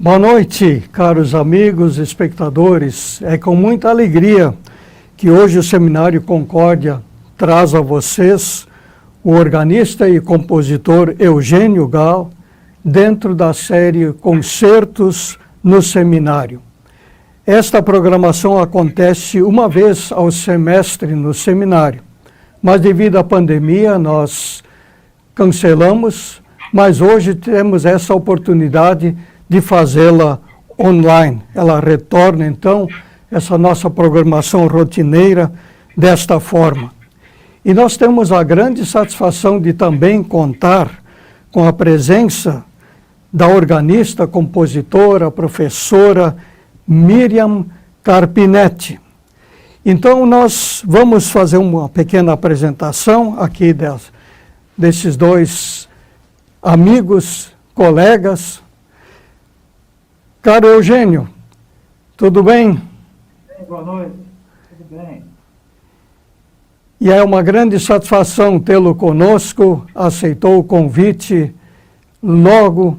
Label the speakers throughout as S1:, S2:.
S1: Boa noite, caros amigos, espectadores. É com muita alegria que hoje o Seminário Concórdia traz a vocês o organista e compositor Eugênio Gal, dentro da série Concertos no Seminário. Esta programação acontece uma vez ao semestre no seminário, mas devido à pandemia nós cancelamos, mas hoje temos essa oportunidade de fazê-la online. Ela retorna, então, essa nossa programação rotineira desta forma. E nós temos a grande satisfação de também contar com a presença da organista, compositora, professora Miriam Carpinetti. Então, nós vamos fazer uma pequena apresentação aqui desses dois amigos, colegas. Caro Eugênio, tudo bem?
S2: Boa noite, tudo bem.
S1: E é uma grande satisfação tê-lo conosco, aceitou o convite logo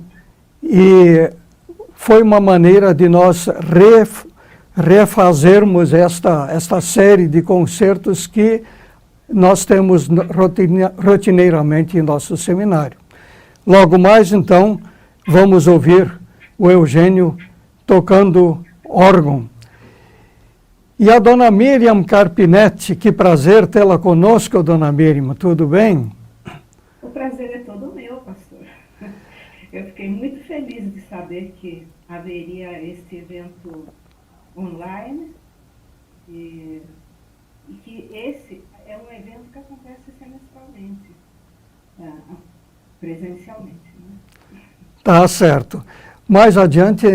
S1: e foi uma maneira de nós refazermos esta série de concertos que nós temos rotineiramente em nosso seminário. Logo mais, então, vamos ouvir o Eugênio tocando órgão. E a dona Miriam Carpinetti, que prazer tê-la conosco, dona Miriam, tudo bem?
S3: O prazer é todo meu, pastor. Eu fiquei muito feliz de saber que haveria este evento online e que esse é um evento que acontece semestralmente, presencialmente. Né?
S1: Tá certo. Mais adiante,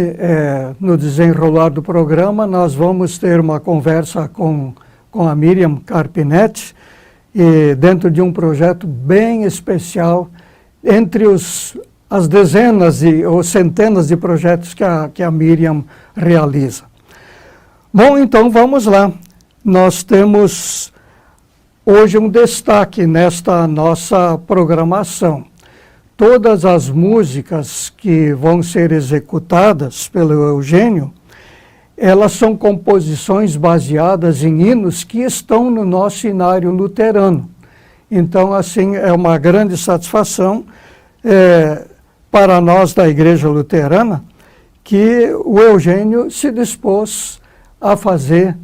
S1: no desenrolar do programa, nós vamos ter uma conversa com a Miriam Carpinetti, dentro de um projeto bem especial, entre as dezenas ou centenas de projetos que a Miriam realiza. Bom, então vamos lá. Nós temos hoje um destaque nesta nossa programação. Todas as músicas que vão ser executadas pelo Eugênio, elas são composições baseadas em hinos que estão no nosso inário luterano. Então, assim, é uma grande satisfação para nós da Igreja Luterana que o Eugênio se dispôs a fazer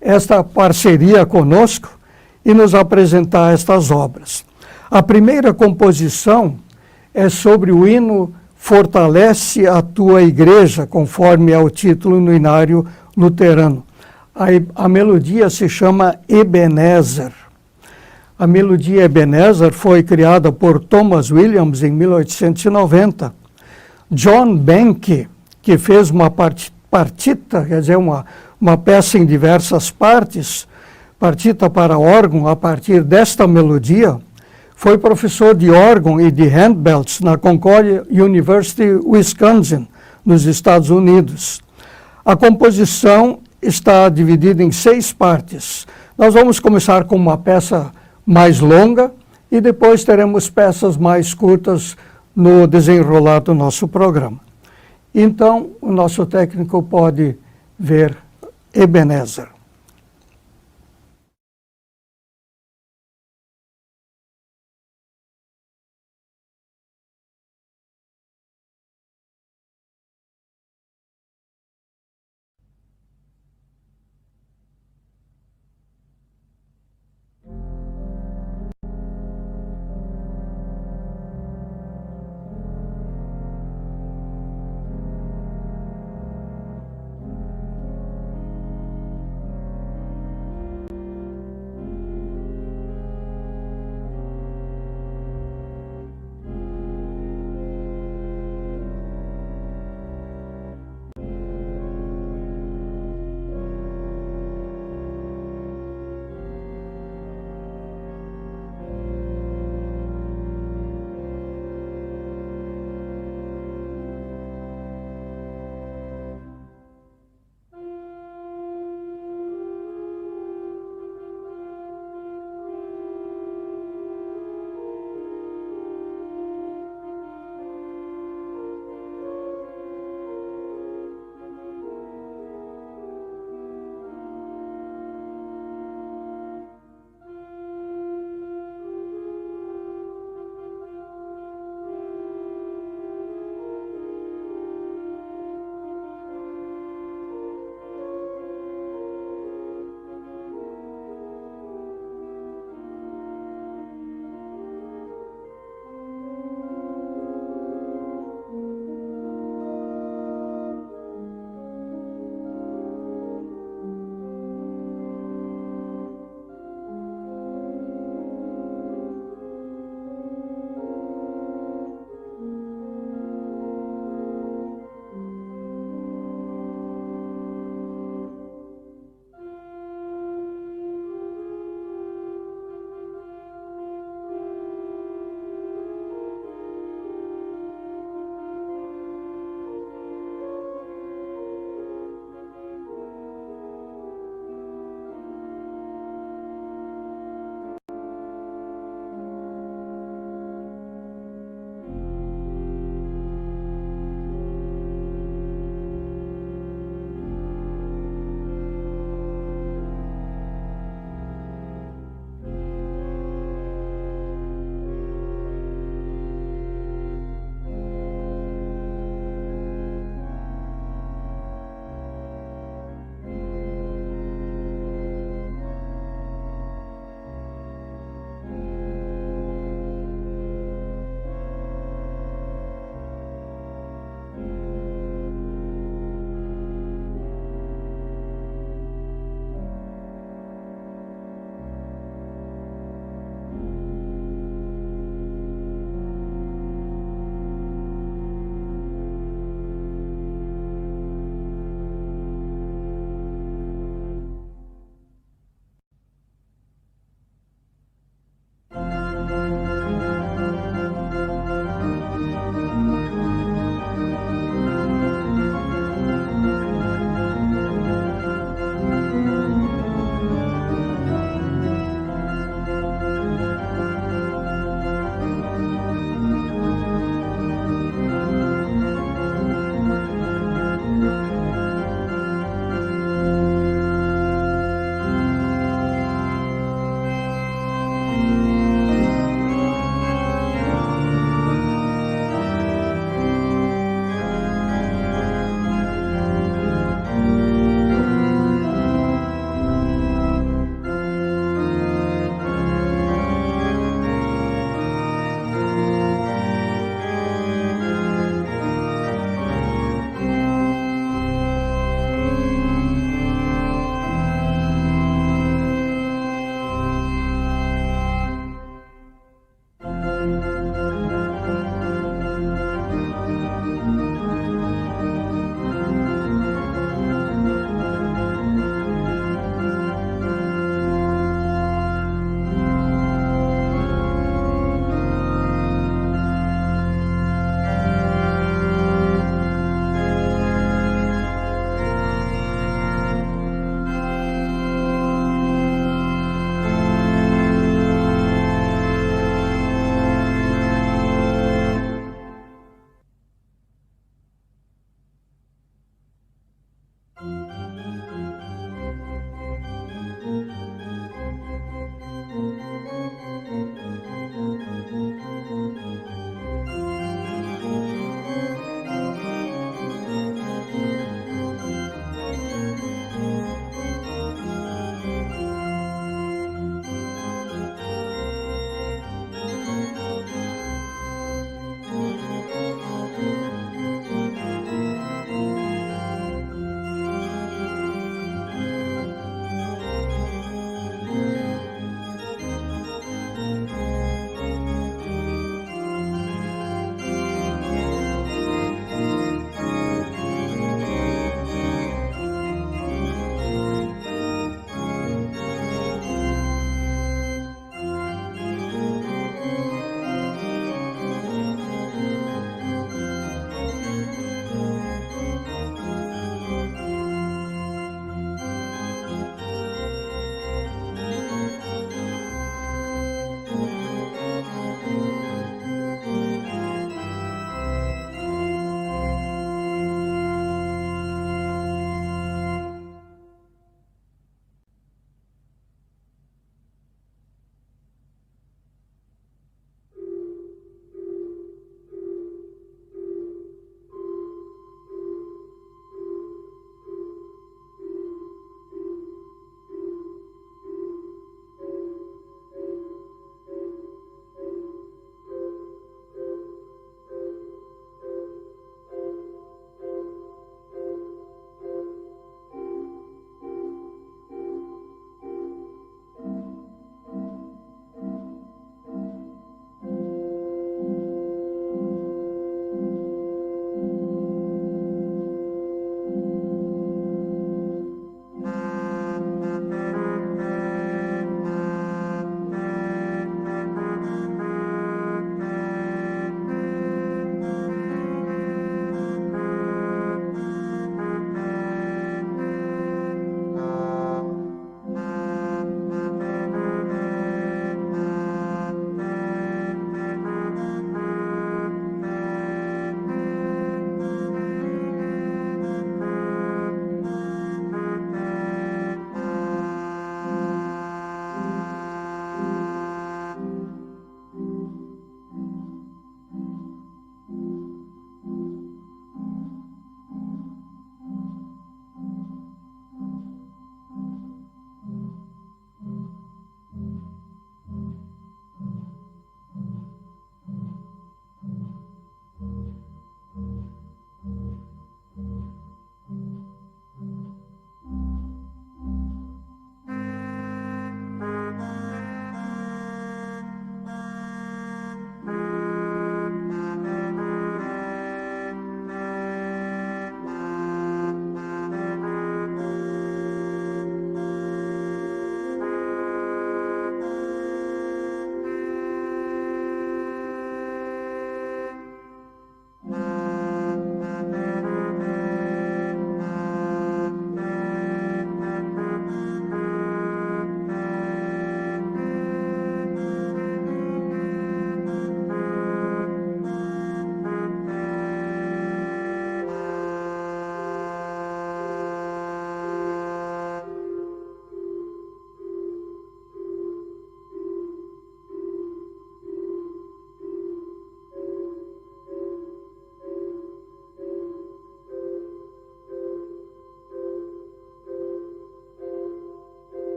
S1: esta parceria conosco e nos apresentar estas obras. A primeira composição é sobre o hino Fortalece a Tua Igreja, conforme é o título no inário luterano. A melodia se chama Ebenezer. A melodia Ebenezer foi criada por Thomas Williams em 1890. John Benke, que fez uma partita, quer dizer, uma peça em diversas partes, partita para órgão a partir desta melodia, foi professor de órgão e de handbells na Concordia University, Wisconsin, nos Estados Unidos. A composição está dividida em 6 partes. Nós vamos começar com uma peça mais longa e depois teremos peças mais curtas no desenrolar do nosso programa. Então, o nosso técnico pode ver Ebenezer.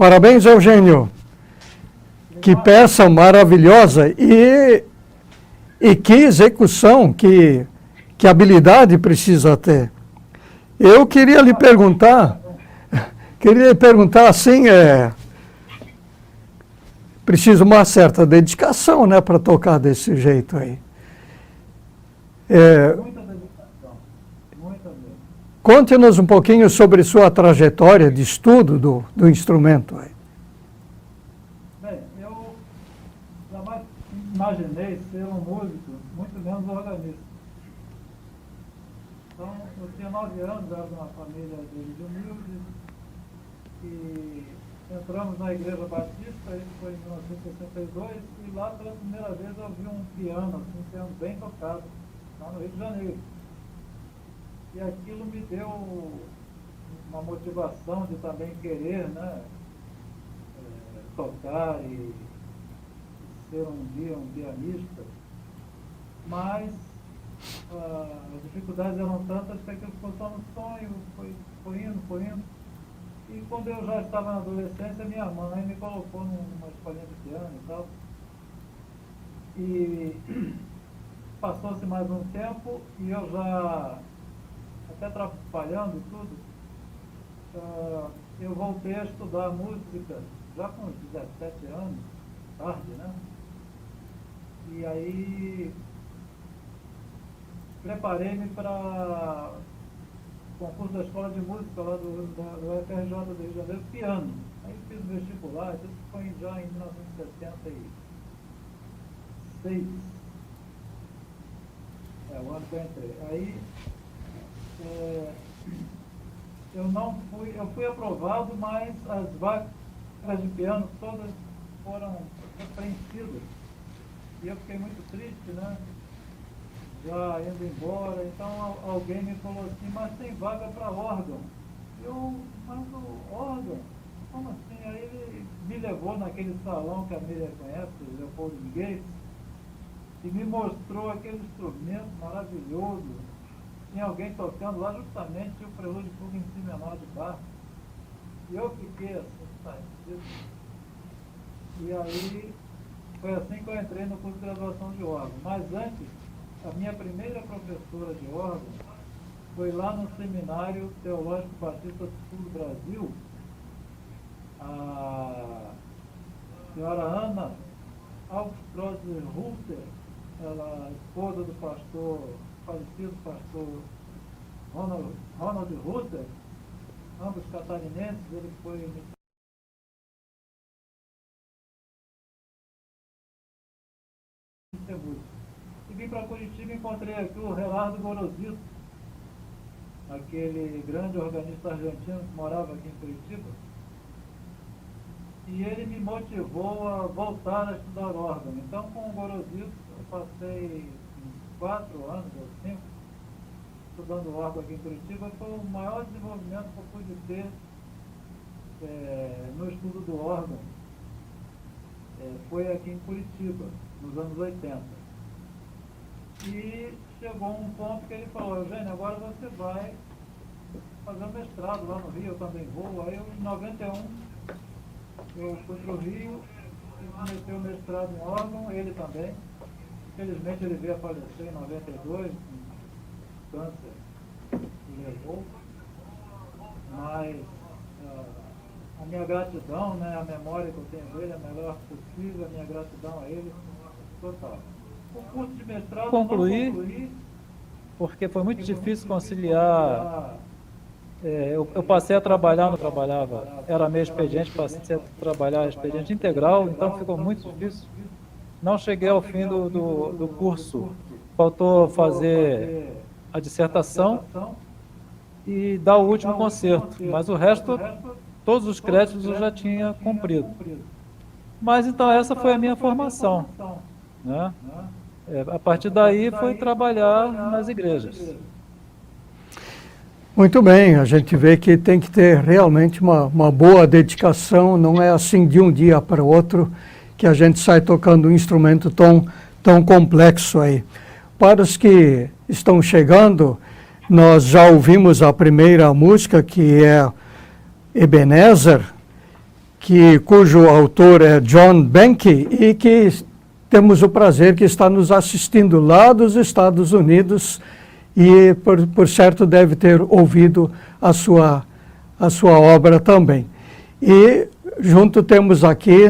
S1: Parabéns, Eugênio. Que peça maravilhosa e que execução, que habilidade precisa ter. Eu queria lhe perguntar assim, precisa uma certa dedicação, né, para tocar desse jeito aí.
S2: Muita dedicação, muita mesmo.
S1: Conte-nos um pouquinho sobre sua trajetória de estudo do instrumento aí.
S2: Bem, eu jamais imaginei ser um músico, muito menos organista. Então, eu tinha 9 anos, era de uma família de humildes, e entramos na Igreja Batista, isso foi em 1962, e lá pela primeira vez eu vi um piano, assim, sendo bem tocado, lá no Rio de Janeiro. E aquilo me deu uma motivação de também querer, né, tocar e ser um dia um pianista, mas as dificuldades eram tantas que aquilo ficou só no sonho, foi indo. E quando eu já estava na adolescência, minha mãe me colocou numa escolinha de piano e tal. E passou-se mais um tempo e eu já, até trabalhando e tudo, eu voltei a estudar música, já com uns 17 anos, tarde, né? E aí preparei-me para o concurso da Escola de Música lá do FRJ do Rio de Janeiro, piano. Aí fiz o vestibular, isso foi já em 1976. O ano que eu entrei. Aí eu fui aprovado, mas as vagas de piano todas foram preenchidas. E eu fiquei muito triste, né? Já indo embora, então alguém me falou assim, mas tem vaga para órgão. Mas o órgão? Como assim? Aí ele me levou naquele salão que a Miriam conhece, o Leopoldo Gates, e me mostrou aquele instrumento maravilhoso. Tinha alguém tocando lá justamente o prelúdio fuga em si menor de Bach. E eu fiquei assim, sabe? E aí foi assim que eu entrei no curso de graduação de órgão. Mas antes, a minha primeira professora de órgão foi lá no Seminário Teológico Batista do Sul do Brasil, a senhora Ana Alfstrosser Ruther, ela esposa do falecido pastor Ronald Ruther, ambos catarinenses. Ele foi e vim para Curitiba e encontrei aqui o Gerardo Gorosito, aquele grande organista argentino que morava aqui em Curitiba, e ele me motivou a voltar a estudar órgão. Então, com o Gorosito, eu passei 4 anos ou 5 estudando órgão aqui em Curitiba. Foi o maior desenvolvimento que eu pude ter no estudo do órgão. Foi aqui em Curitiba, nos anos 80. E chegou um ponto que ele falou, Eugênio, agora você vai fazer um mestrado lá no Rio, eu também vou. Aí em 91 eu fui para o Rio e comecei o mestrado em órgão, ele também. Infelizmente ele veio a falecer em 92, com câncer que levou. Mas a minha gratidão, né, a memória que eu tenho dele, a melhor possível, a minha gratidão a ele, total. O curso de mestrado
S4: concluí, porque foi muito difícil conciliar. Eu passei a trabalhar, não trabalhava, era meio expediente, passei a trabalhar expediente integral, então ficou muito difícil. Não cheguei ao fim do curso, faltou fazer a dissertação e dar o último concerto, mas o resto, todos os créditos eu já tinha cumprido. Mas então essa foi a minha formação, né? A partir daí foi trabalhar nas igrejas.
S1: Muito bem, a gente vê que tem que ter realmente uma boa dedicação, não é assim de um dia para o outro que a gente sai tocando um instrumento tão complexo aí. Para os que estão chegando, nós já ouvimos a primeira música, que é Ebenezer, cujo autor é John Benke e que temos o prazer que está nos assistindo lá dos Estados Unidos e, por certo, deve ter ouvido a sua obra também. E junto temos aqui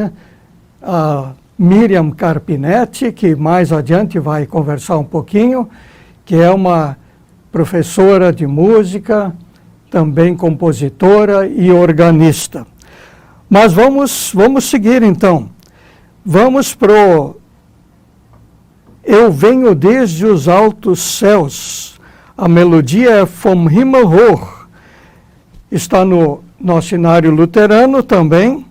S1: a Miriam Carpinetti, que mais adiante vai conversar um pouquinho, que é uma professora de música, também compositora e organista. Mas vamos seguir então. Vamos pro Eu Venho Desde os Altos Céus. A melodia é Vom Himmel hoch. Está no nosso Inário Luterano também.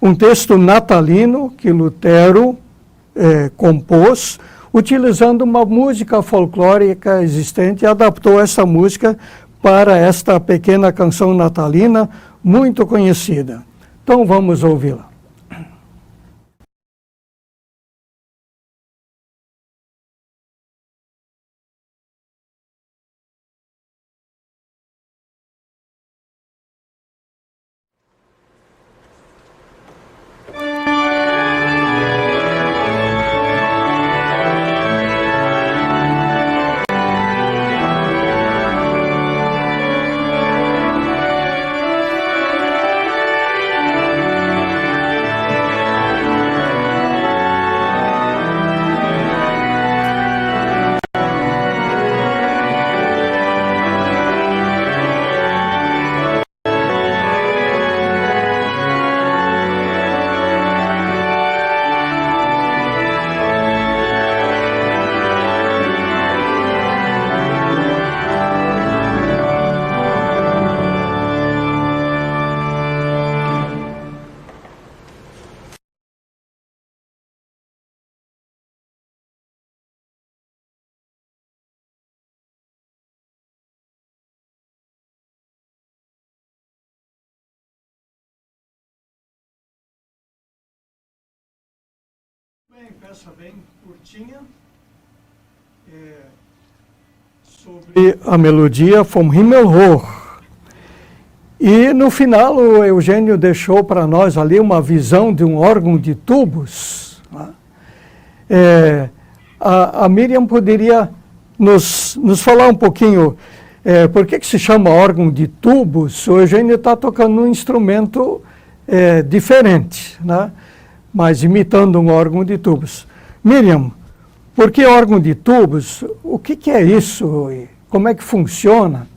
S1: Um texto natalino que Lutero compôs, utilizando uma música folclórica existente, e adaptou essa música para esta pequena canção natalina muito conhecida. Então vamos ouvi-la. Bem, peça bem curtinha, sobre a melodia Vom Himmel hoch. E no final o Eugênio deixou para nós ali uma visão de um órgão de tubos. Né? A Miriam poderia nos falar um pouquinho por que se chama órgão de tubos. O Eugênio está tocando um instrumento diferente, né? Mas imitando um órgão de tubos. Miriam, por que órgão de tubos? O que é isso? Como é que funciona?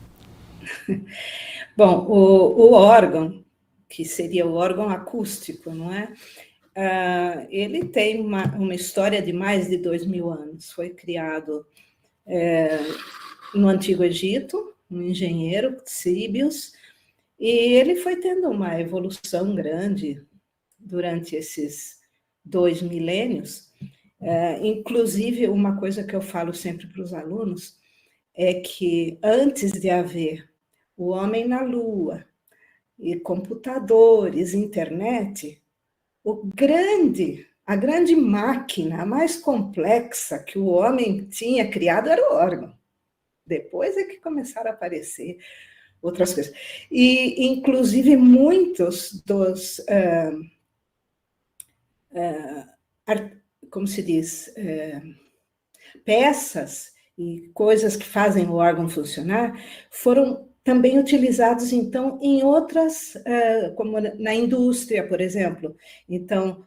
S3: Bom, o órgão, que seria o órgão acústico, não é? Ele tem uma história de mais de 2000 anos. Foi criado no Antigo Egito, um engenheiro, Cíbios, e ele foi tendo uma evolução grande durante esses 2 milênios. Inclusive, uma coisa que eu falo sempre para os alunos é que antes de haver o homem na Lua, e computadores, internet, a grande máquina, a mais complexa que o homem tinha criado era o órgão. Depois é que começaram a aparecer outras coisas. E, inclusive, muitos dos... como se diz, peças e coisas que fazem o órgão funcionar, foram também utilizados, então, em outras, como na indústria, por exemplo. Então,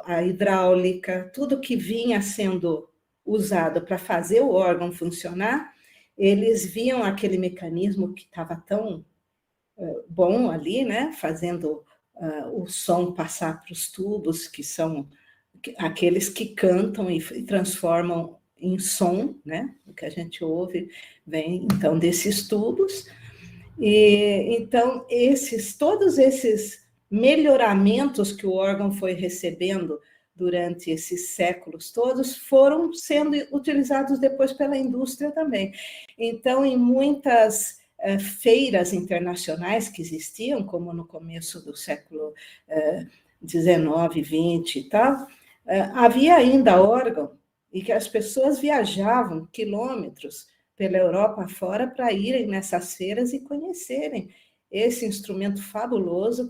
S3: a hidráulica, tudo que vinha sendo usado para fazer o órgão funcionar, eles viam aquele mecanismo que estava tão bom ali, né, fazendo o som passar para os tubos, que são aqueles que cantam e transformam em som, né? O que a gente ouve vem, então, desses tubos. E, então, todos esses melhoramentos que o órgão foi recebendo durante esses séculos todos foram sendo utilizados depois pela indústria também. Então, em muitas feiras internacionais que existiam, como no começo do século XIX, XX e tal, havia ainda órgão, e que as pessoas viajavam quilômetros pela Europa fora para irem nessas feiras e conhecerem esse instrumento fabuloso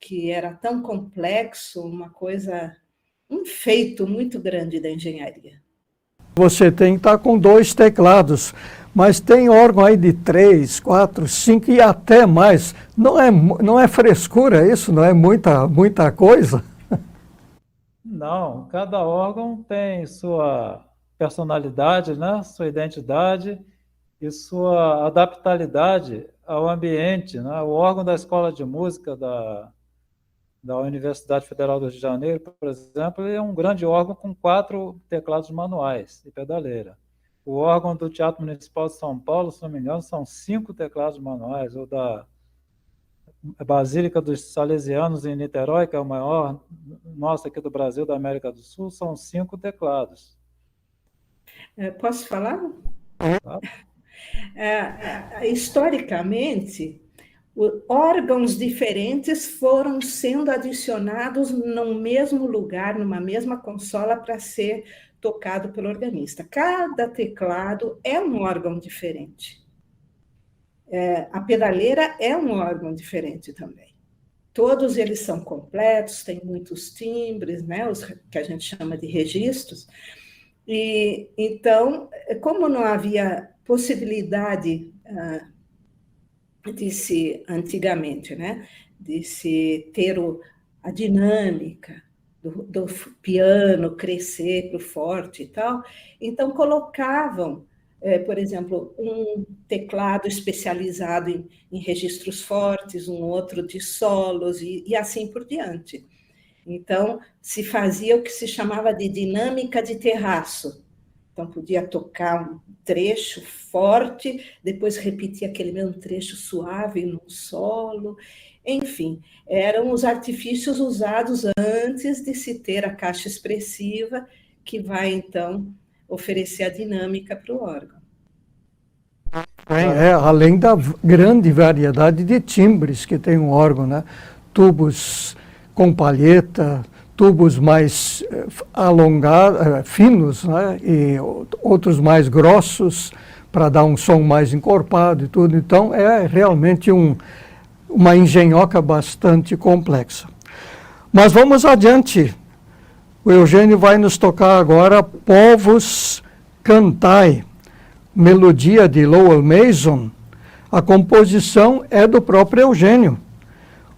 S3: que era tão complexo, uma coisa, um feito muito grande da engenharia.
S1: Você tem que estar com 2 teclados, mas tem órgão aí de 3, 4, 5 e até mais. Não é frescura isso? Não é muita coisa?
S4: Não, cada órgão tem sua personalidade, né? Sua identidade e sua adaptabilidade ao ambiente, né? O órgão da Escola de Música da Universidade Federal do Rio de Janeiro, por exemplo, ele é um grande órgão com 4 teclados manuais e pedaleira. O órgão do Teatro Municipal de São Paulo, se não me engano, são 5 teclados manuais, ou da Basílica dos Salesianos em Niterói, que é o maior nosso aqui do Brasil, da América do Sul, são 5 teclados.
S3: Posso falar?
S4: Tá?
S3: Historicamente, órgãos diferentes foram sendo adicionados no mesmo lugar, numa mesma consola, para ser tocado pelo organista. Cada teclado é um órgão diferente. A pedaleira é um órgão diferente também. Todos eles são completos, tem muitos timbres, né, os que a gente chama de registros. E então, como não havia possibilidade antigamente, né, de se ter a dinâmica do piano crescer para o forte e tal, então colocavam, por exemplo, um teclado especializado em registros fortes, um outro de solos e assim por diante. Então, se fazia o que se chamava de dinâmica de terraço. Então, podia tocar um trecho forte, depois repetir aquele mesmo trecho suave num solo. Enfim, eram os artifícios usados antes de se ter a caixa expressiva, que vai, então, oferecer a dinâmica para o órgão.
S1: Além da grande variedade de timbres que tem um órgão, né? Tubos com palheta, tubos mais alongados, finos, né? E outros mais grossos, para dar um som mais encorpado e tudo. Então, é realmente uma engenhoca bastante complexa. Mas vamos adiante. O Eugênio vai nos tocar agora Povos Cantai, melodia de Lowell Mason. A composição é do próprio Eugênio.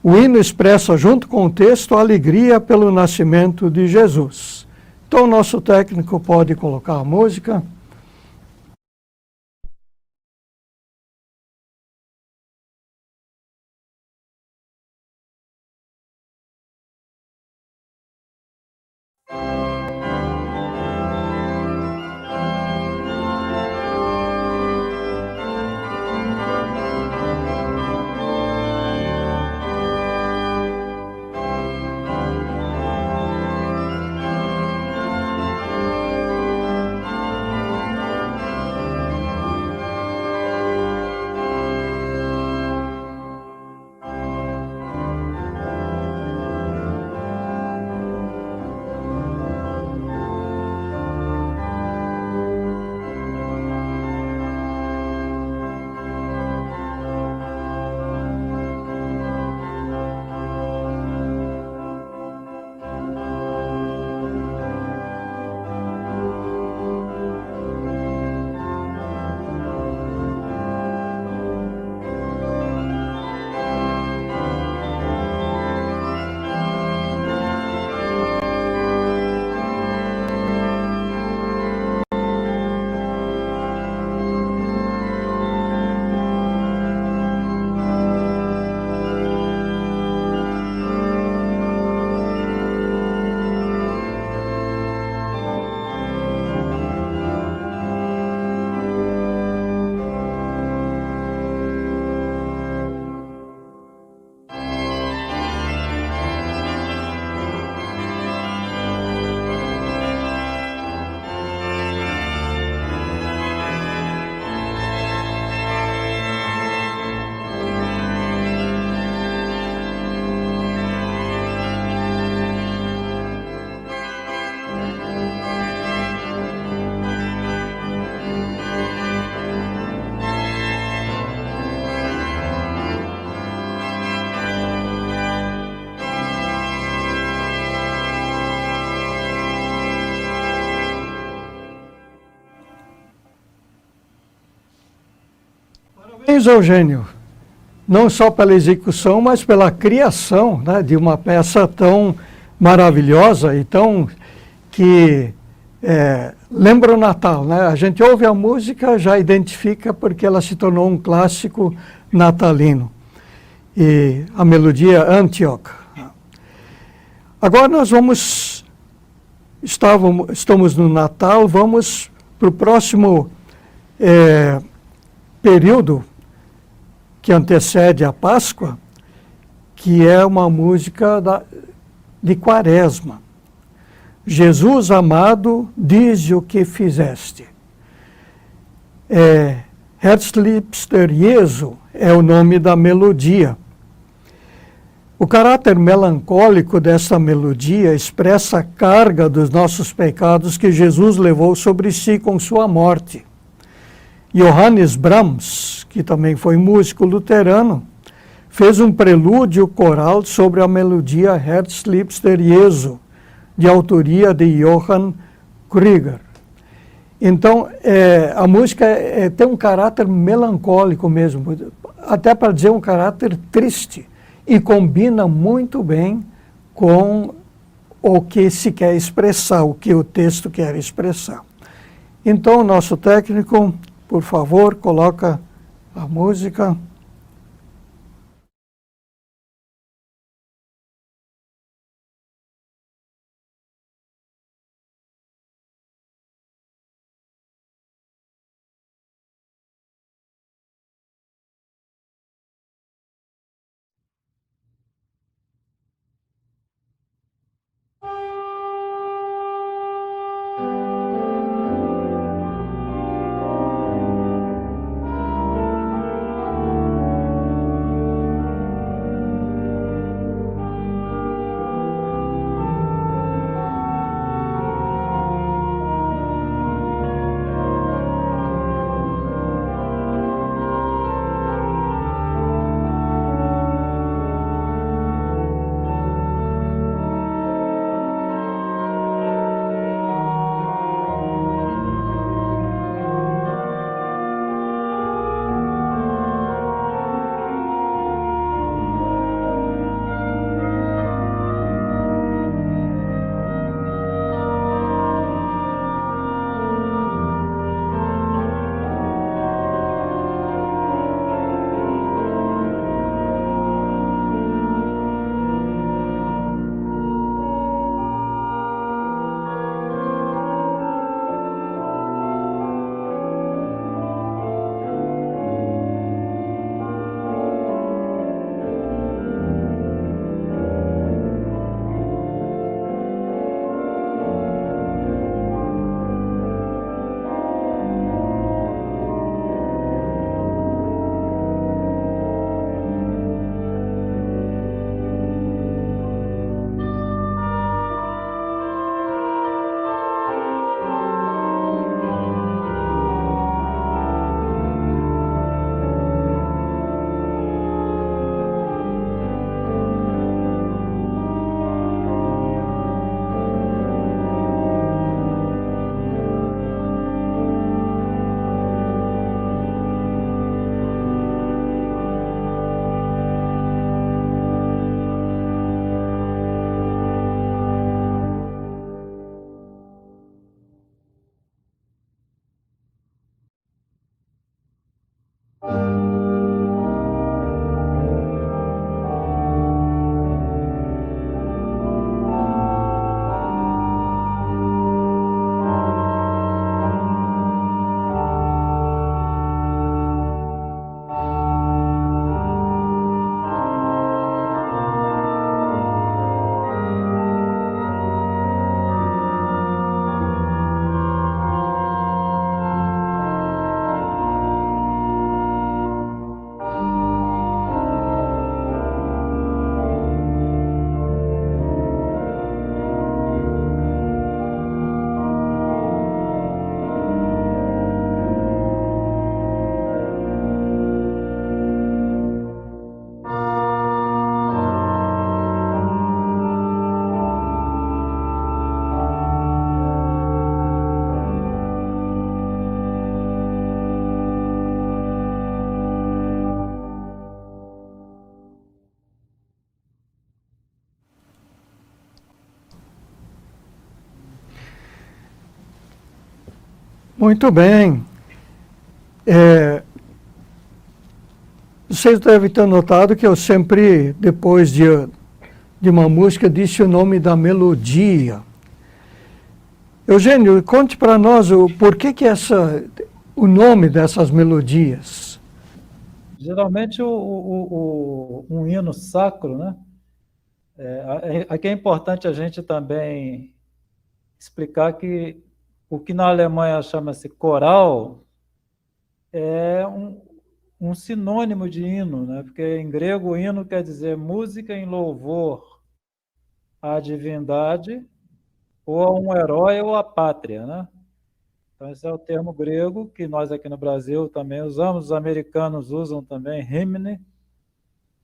S1: O hino expressa, junto com o texto, a alegria pelo nascimento de Jesus. Então, o nosso técnico pode colocar a música. Parabéns, Eugênio. Não só pela execução, mas pela criação, né, de uma peça tão maravilhosa e tão que lembra o Natal, né? A gente ouve a música, já identifica porque ela se tornou um clássico natalino. E a melodia Antioch. Agora nós estamos no Natal, vamos para o próximo período que antecede a Páscoa, que é uma música de Quaresma. Jesus amado, diz o que fizeste. Herzliebster Jesu é o nome da melodia. O caráter melancólico dessa melodia expressa a carga dos nossos pecados que Jesus levou sobre si com sua morte. Johannes Brahms, que também foi músico luterano, fez um prelúdio coral sobre a melodia Herzliebster Jesu, de autoria de Johann Krüger. Então, a música tem um caráter melancólico mesmo, até para dizer um caráter triste, e combina muito bem com o que se quer expressar, o que o texto quer expressar. Então, nosso técnico, por favor, coloca a música. Muito bem. Vocês devem ter notado que eu sempre, depois de uma música, disse o nome da melodia. Eugênio, conte para nós por que o nome dessas melodias.
S4: Geralmente um hino sacro, né? Aqui é importante a gente também explicar que o que na Alemanha chama-se coral é um sinônimo de hino, né? Porque em grego hino quer dizer música em louvor à divindade ou a um herói ou à pátria, né? Então esse é o termo grego que nós aqui no Brasil também usamos, os americanos usam também hymne,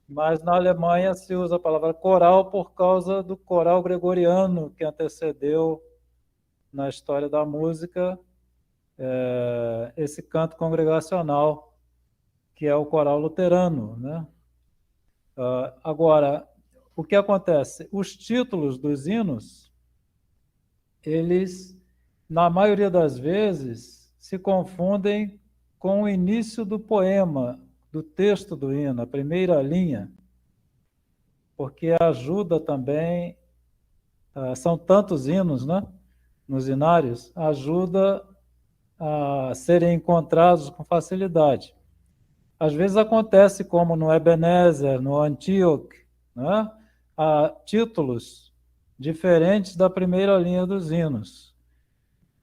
S4: mas na Alemanha se usa a palavra coral por causa do coral gregoriano que antecedeu na história da música esse canto congregacional, que é o coral luterano, né? Agora, o que acontece? Os títulos dos hinos, eles, na maioria das vezes, se confundem com o início do poema, do texto do hino, a primeira linha, porque ajuda também, são tantos hinos, né, nos hinários, ajuda a serem encontrados com facilidade. Às vezes acontece como no Ebenezer, no Antioch, né? Há títulos diferentes da primeira linha dos hinos.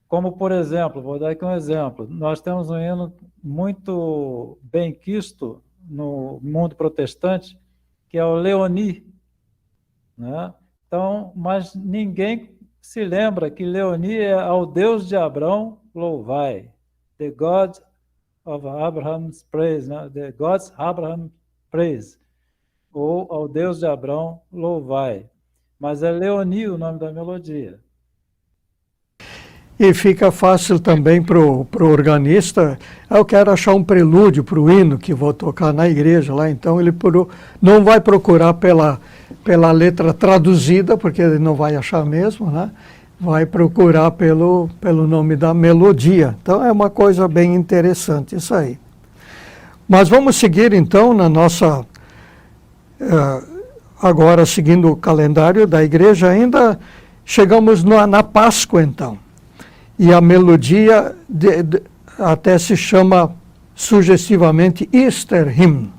S4: Como, por exemplo, vou dar aqui um exemplo, nós temos um hino muito bem quisto no mundo protestante, que é o Leoni, né? Então, mas ninguém se lembra que Leoni é ao Deus de Abrão louvai, the God of Abraham's praise, né? The God's Abraham praise, ou ao Deus de Abrão louvai. Mas é Leoni o nome da melodia.
S1: E fica fácil também para o organista. Eu quero achar um prelúdio para o hino que vou tocar na igreja lá, então ele não vai procurar pela letra traduzida, porque ele não vai achar mesmo, né? Vai procurar pelo nome da melodia. Então é uma coisa bem interessante isso aí. Mas vamos seguir então na nossa... agora seguindo o calendário da igreja, ainda chegamos na Páscoa então. E a melodia até se chama sugestivamente Easter Hymn.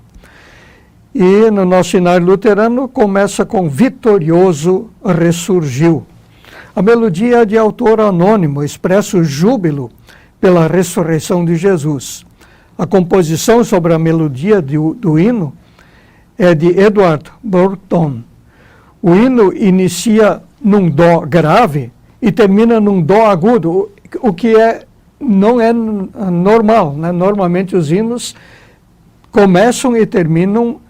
S1: E no nosso cenário luterano começa com Vitorioso ressurgiu. A melodia é de autor anônimo, expressa o júbilo pela ressurreição de Jesus. A composição sobre a melodia do hino é de Edward Burton. O hino inicia num dó grave e termina num dó agudo, o que não é normal, né? Normalmente os hinos começam e terminam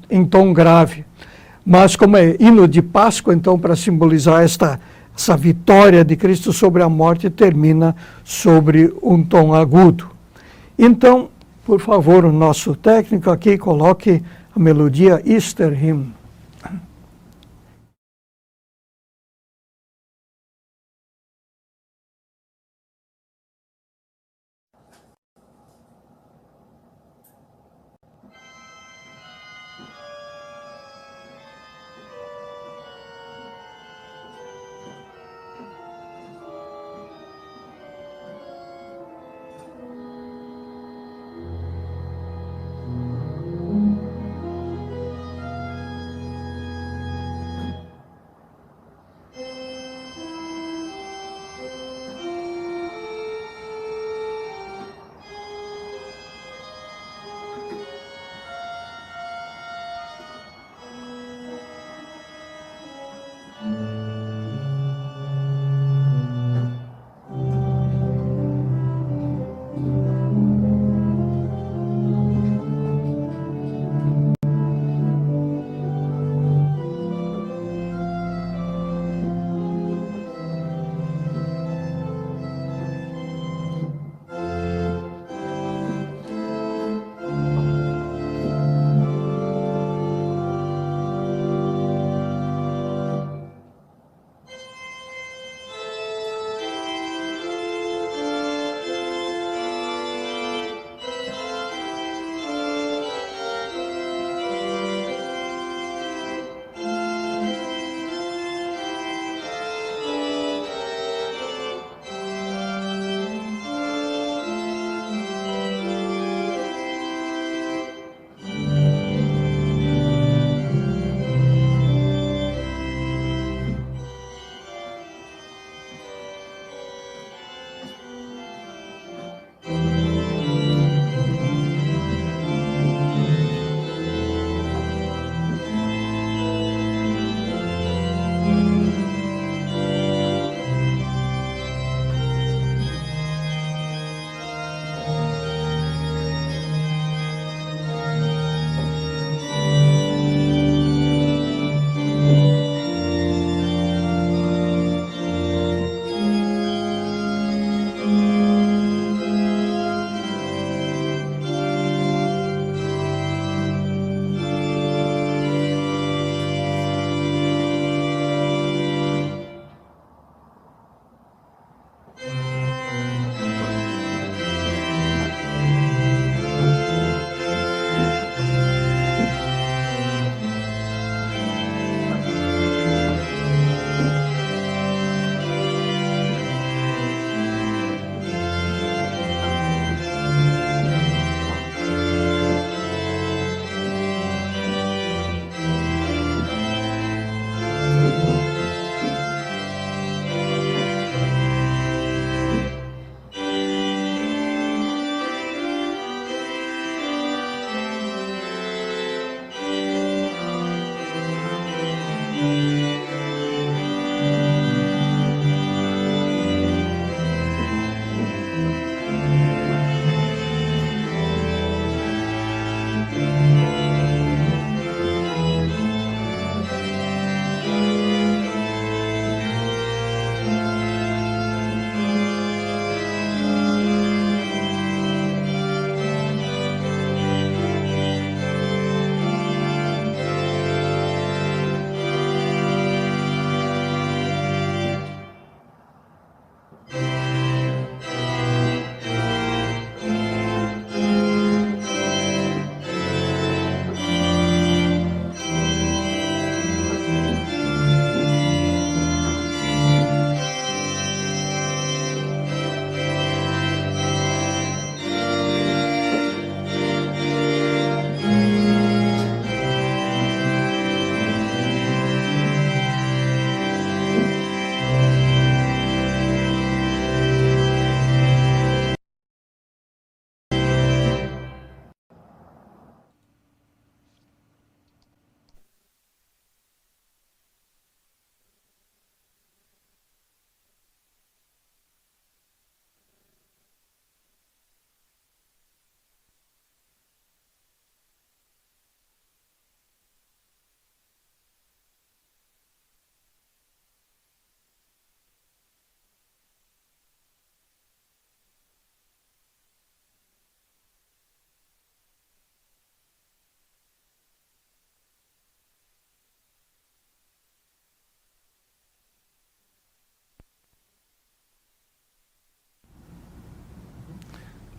S1: em tom grave. Mas como é hino de Páscoa, então, para simbolizar essa vitória de Cristo sobre a morte, termina sobre um tom agudo. Então, por favor, o nosso técnico aqui coloque a melodia Easter Hymn.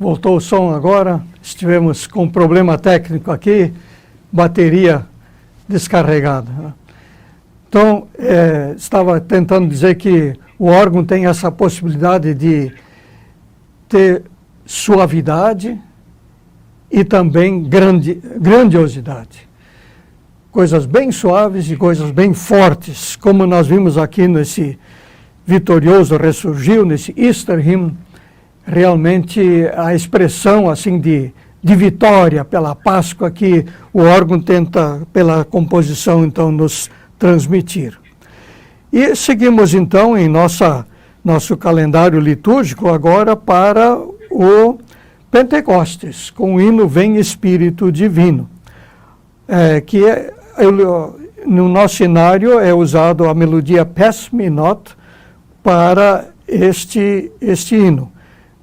S1: Voltou o som agora. Estivemos com um problema técnico aqui, bateria descarregada, né? Então, estava tentando dizer que o órgão tem essa possibilidade de ter suavidade e também grandiosidade. Coisas bem suaves e coisas bem fortes, como nós vimos aqui nesse vitorioso ressurgiu, nesse Easter Hymn, realmente a expressão assim de vitória pela Páscoa que o órgão tenta, pela composição, então, nos transmitir. E seguimos, então, em nosso calendário litúrgico agora para o Pentecostes, com o hino Vem Espírito Divino, no nosso cenário é usado a melodia Pass Me Not para este hino.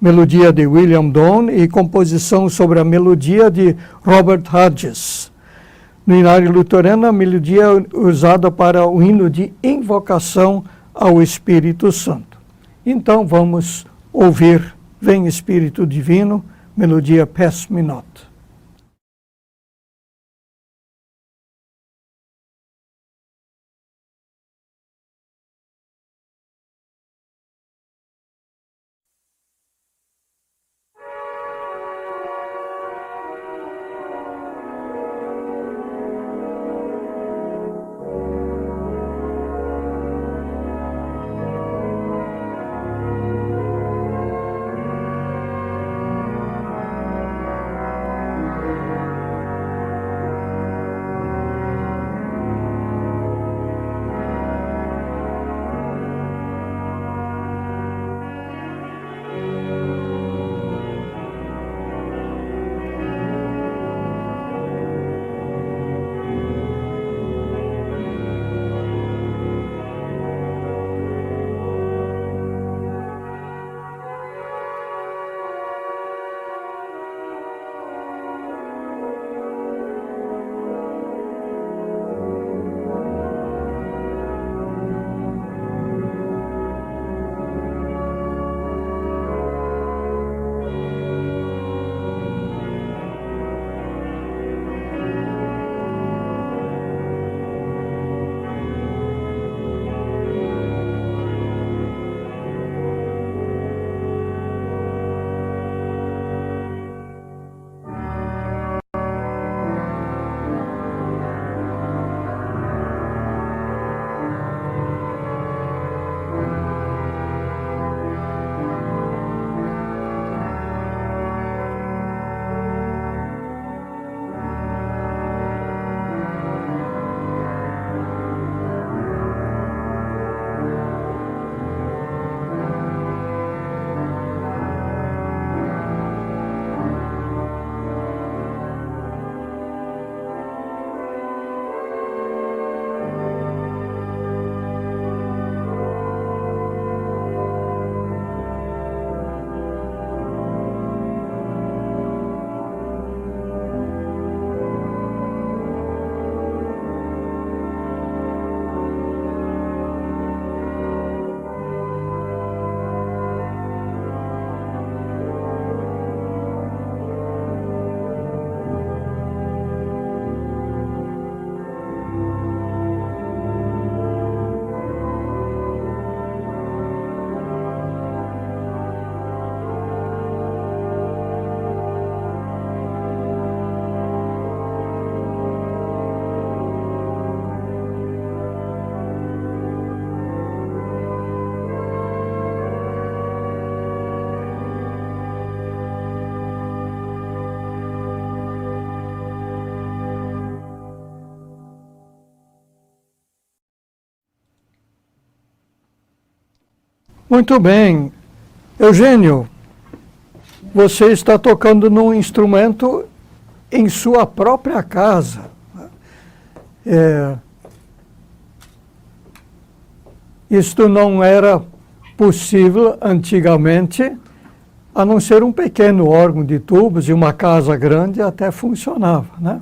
S1: Melodia de William Donne e composição sobre a melodia de Robert Hodges. No hinário luterano, a melodia é usada para o hino de invocação ao Espírito Santo. Então vamos ouvir Vem Espírito Divino, melodia Pass Me Not. Muito bem. Eugênio, você está tocando num instrumento em sua própria casa. Isto não era possível antigamente, a não ser um pequeno órgão de tubos e uma casa grande até funcionava, né?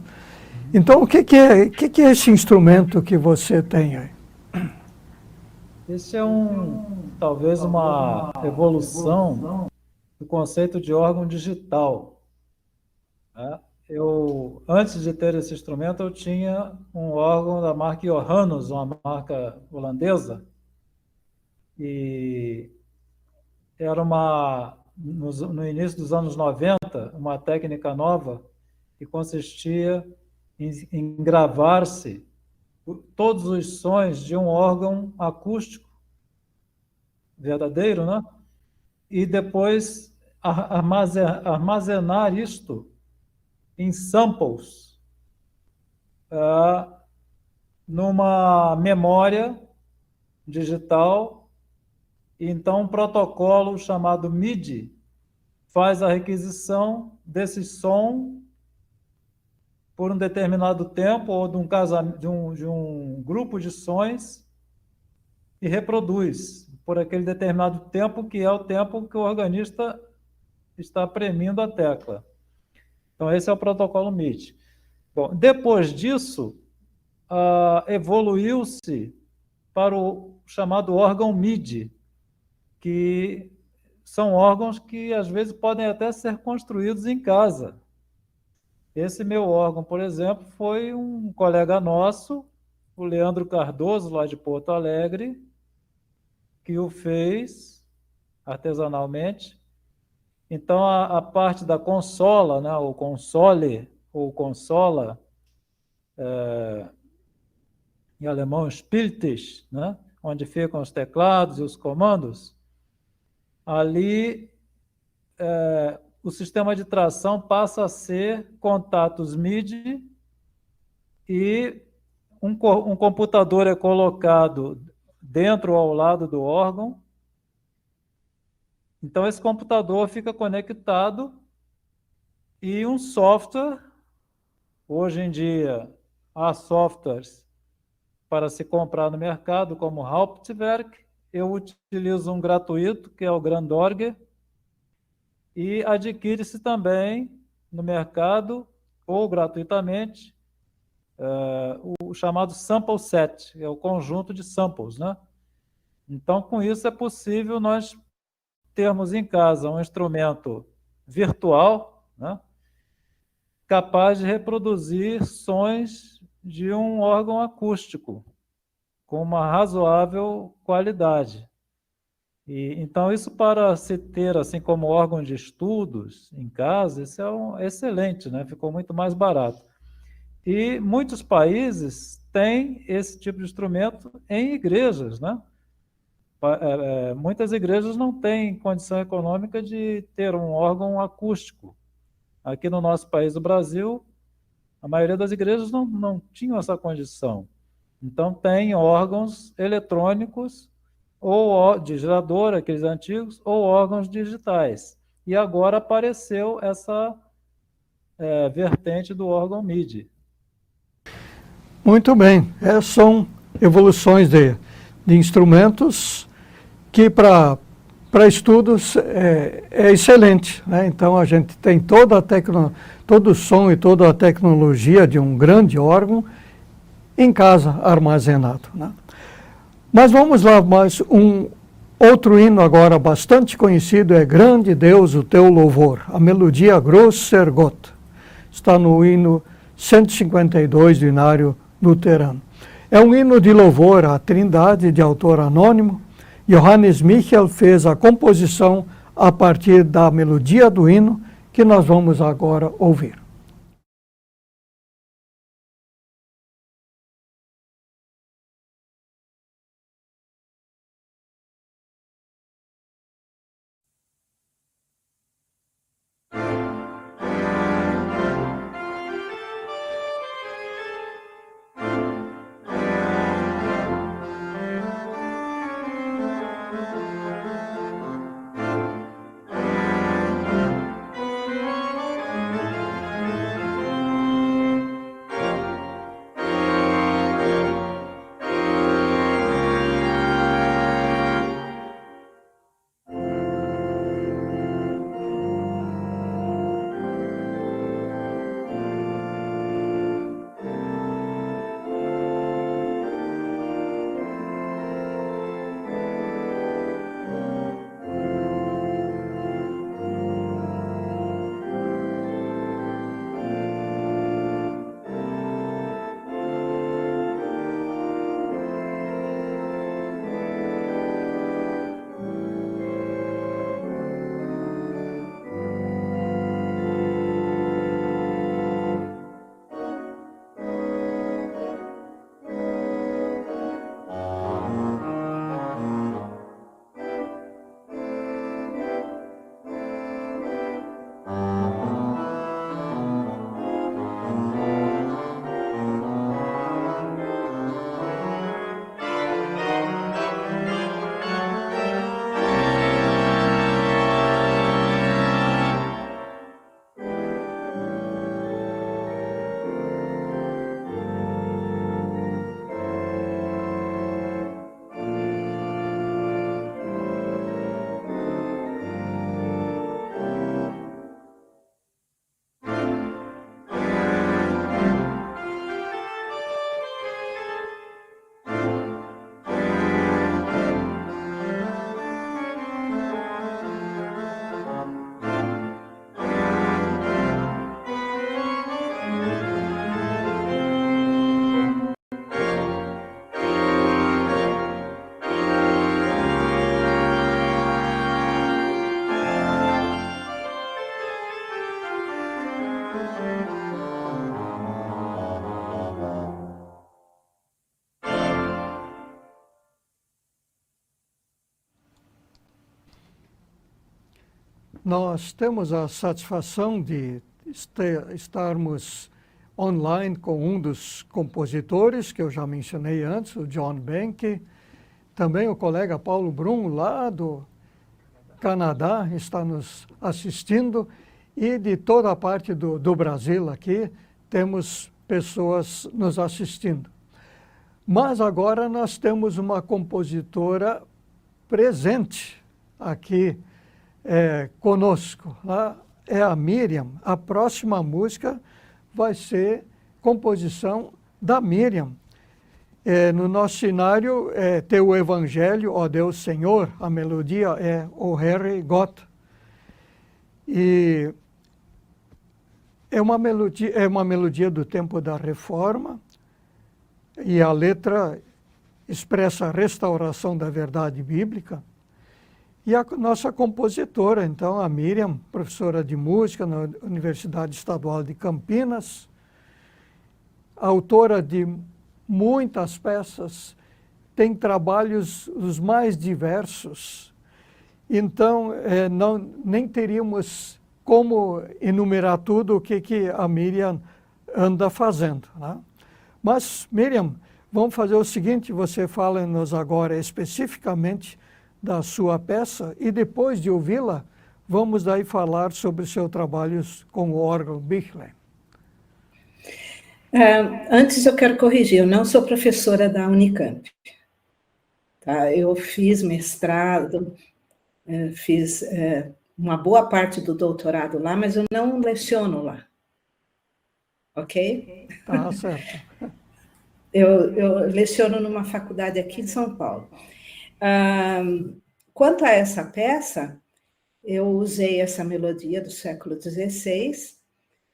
S1: Então, o que é esse instrumento que você tem aí?
S4: Esse é talvez uma evolução do conceito de órgão digital, né? Antes de ter esse instrumento, eu tinha um órgão da marca Johannes, uma marca holandesa, e era no início dos anos 90, uma técnica nova que consistia em gravar-se todos os sons de um órgão acústico verdadeiro, né? E depois armazenar isto em samples, numa memória digital. Então, um protocolo chamado MIDI faz a requisição desse som por um determinado tempo ou de um grupo de sons e reproduz por aquele determinado tempo, que é o tempo que o organista está premindo a tecla. Então, esse é o protocolo MIDI. Bom, depois disso, evoluiu-se para o chamado órgão MIDI, que são órgãos que, às vezes, podem até ser construídos em casa. Esse meu órgão, por exemplo, foi um colega nosso, o Leandro Cardoso, lá de Porto Alegre, que o fez artesanalmente. Então, a parte da consola, né, o console, ou consola, em alemão, Spieltisch, né, onde ficam os teclados e os comandos, ali o sistema de tração passa a ser contatos MIDI e um computador é colocado dentro ou ao lado do órgão. Então, esse computador fica conectado e um software, hoje em dia, há softwares para se comprar no mercado, como Hauptwerk. Eu utilizo um gratuito, que é o Grandorger, e adquire-se também no mercado, ou gratuitamente, o chamado sample set, que é o conjunto de samples, né? Então, com isso é possível nós termos em casa um instrumento virtual, né, capaz de reproduzir sons de um órgão acústico com uma razoável qualidade. Então, isso para se ter assim como órgão de estudos em casa, isso é excelente, né? Ficou muito mais barato. E muitos países têm esse tipo de instrumento em igrejas, né? Muitas igrejas não têm condição econômica de ter um órgão acústico. Aqui no nosso país, o Brasil, a maioria das igrejas não tinham essa condição. Então, tem órgãos eletrônicos, ou de gerador, aqueles antigos, ou órgãos digitais. E agora apareceu essa vertente do órgão MIDI.
S1: Muito bem. São evoluções de instrumentos que para estudos é excelente, né? Então a gente tem todo o som e toda a tecnologia de um grande órgão em casa armazenado, né? Mas vamos lá, mais um outro hino agora bastante conhecido é Grande Deus, o Teu Louvor, a melodia Grosser Gott. Está no hino 152 do Inário Luterano. É um hino de louvor à Trindade, de autor anônimo. Johannes Michel fez a composição a partir da melodia do hino, que nós vamos agora ouvir. nós temos a satisfação de estarmos online com um dos compositores, que eu já mencionei antes, o John Benke, também o colega Paulo Brum, lá do Canadá, está nos assistindo, e de toda a parte do Brasil aqui, temos pessoas nos assistindo. Mas agora nós temos uma compositora presente aqui conosco. É a Miriam. A próxima música vai ser composição da Miriam. No nosso cenário, Teu Evangelho, ó Deus Senhor, a melodia é O Herre Gott. E é uma melodia do tempo da Reforma, e a letra expressa a restauração da verdade bíblica. E a nossa compositora, então, a Miriam, professora de música na Universidade Estadual de Campinas, autora de muitas peças, tem trabalhos os mais diversos. Então, nem teríamos como enumerar tudo o que a Miriam anda fazendo, né? Mas, Miriam, vamos fazer o seguinte, você fala-nos agora especificamente da sua peça e depois de ouvi-la, vamos daí falar sobre o seu trabalho com o órgão Bichler.
S3: Antes eu quero corrigir, eu não sou professora da Unicamp. Tá? Eu fiz mestrado, fiz uma boa parte do doutorado lá, mas eu não leciono lá. Ok?
S1: Tá certo.
S3: Eu leciono numa faculdade aqui em São Paulo. Quanto a essa peça, eu usei essa melodia do século XVI,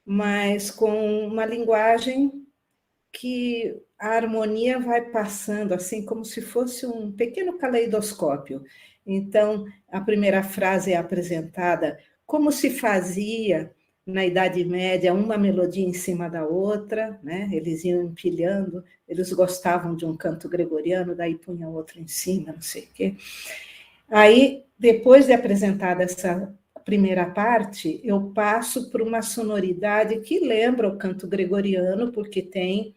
S3: mas com uma linguagem que a harmonia vai passando, assim como se fosse um pequeno caleidoscópio. Então, a primeira frase é apresentada como se fazia na Idade Média, uma melodia em cima da outra, né? Eles iam empilhando, eles gostavam de um canto gregoriano, daí punha outro em cima, não sei o quê. Aí, depois de apresentada essa primeira parte, eu passo por uma sonoridade que lembra o canto gregoriano, porque tem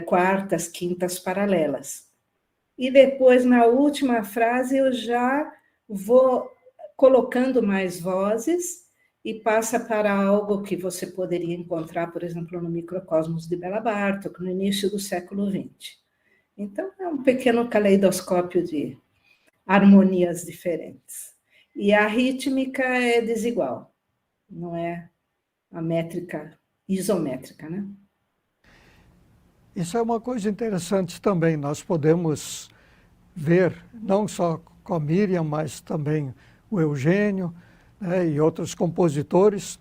S3: quartas, quintas paralelas. E depois, na última frase, eu já vou colocando mais vozes e passa para algo que você poderia encontrar, por exemplo, no Microcosmos de Bela Bartók, no início do século XX. Então, é um pequeno caleidoscópio de harmonias diferentes. E a rítmica é desigual, não é a métrica isométrica, né?
S1: Isso é uma coisa interessante também. Nós podemos ver, não só com a Miriam, mas também o Eugênio, né, e outros compositores,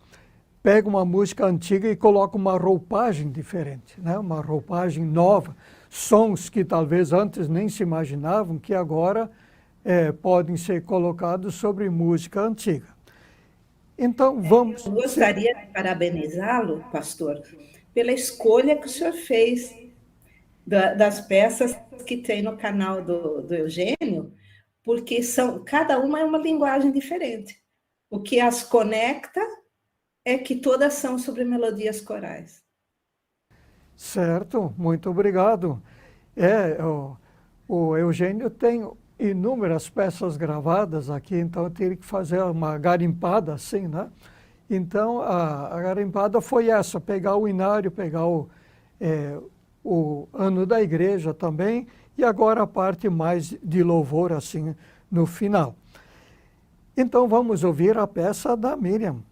S1: pegam uma música antiga e colocam uma roupagem diferente, né, uma roupagem nova, sons que talvez antes nem se imaginavam, que agora podem ser colocados sobre música antiga. Então, vamos...
S3: Eu gostaria de parabenizá-lo, pastor, pela escolha que o senhor fez das peças que tem no canal do Eugênio, porque cada uma é uma linguagem diferente. O que as conecta é que todas são sobre melodias corais.
S1: Certo, muito obrigado. O Eugênio tem inúmeras peças gravadas aqui, então eu teria que fazer uma garimpada assim, né? Então, a garimpada foi essa, pegar o inário, pegar o ano da igreja também, e agora a parte mais de louvor, assim, no final. Então, vamos ouvir a peça da Miriam.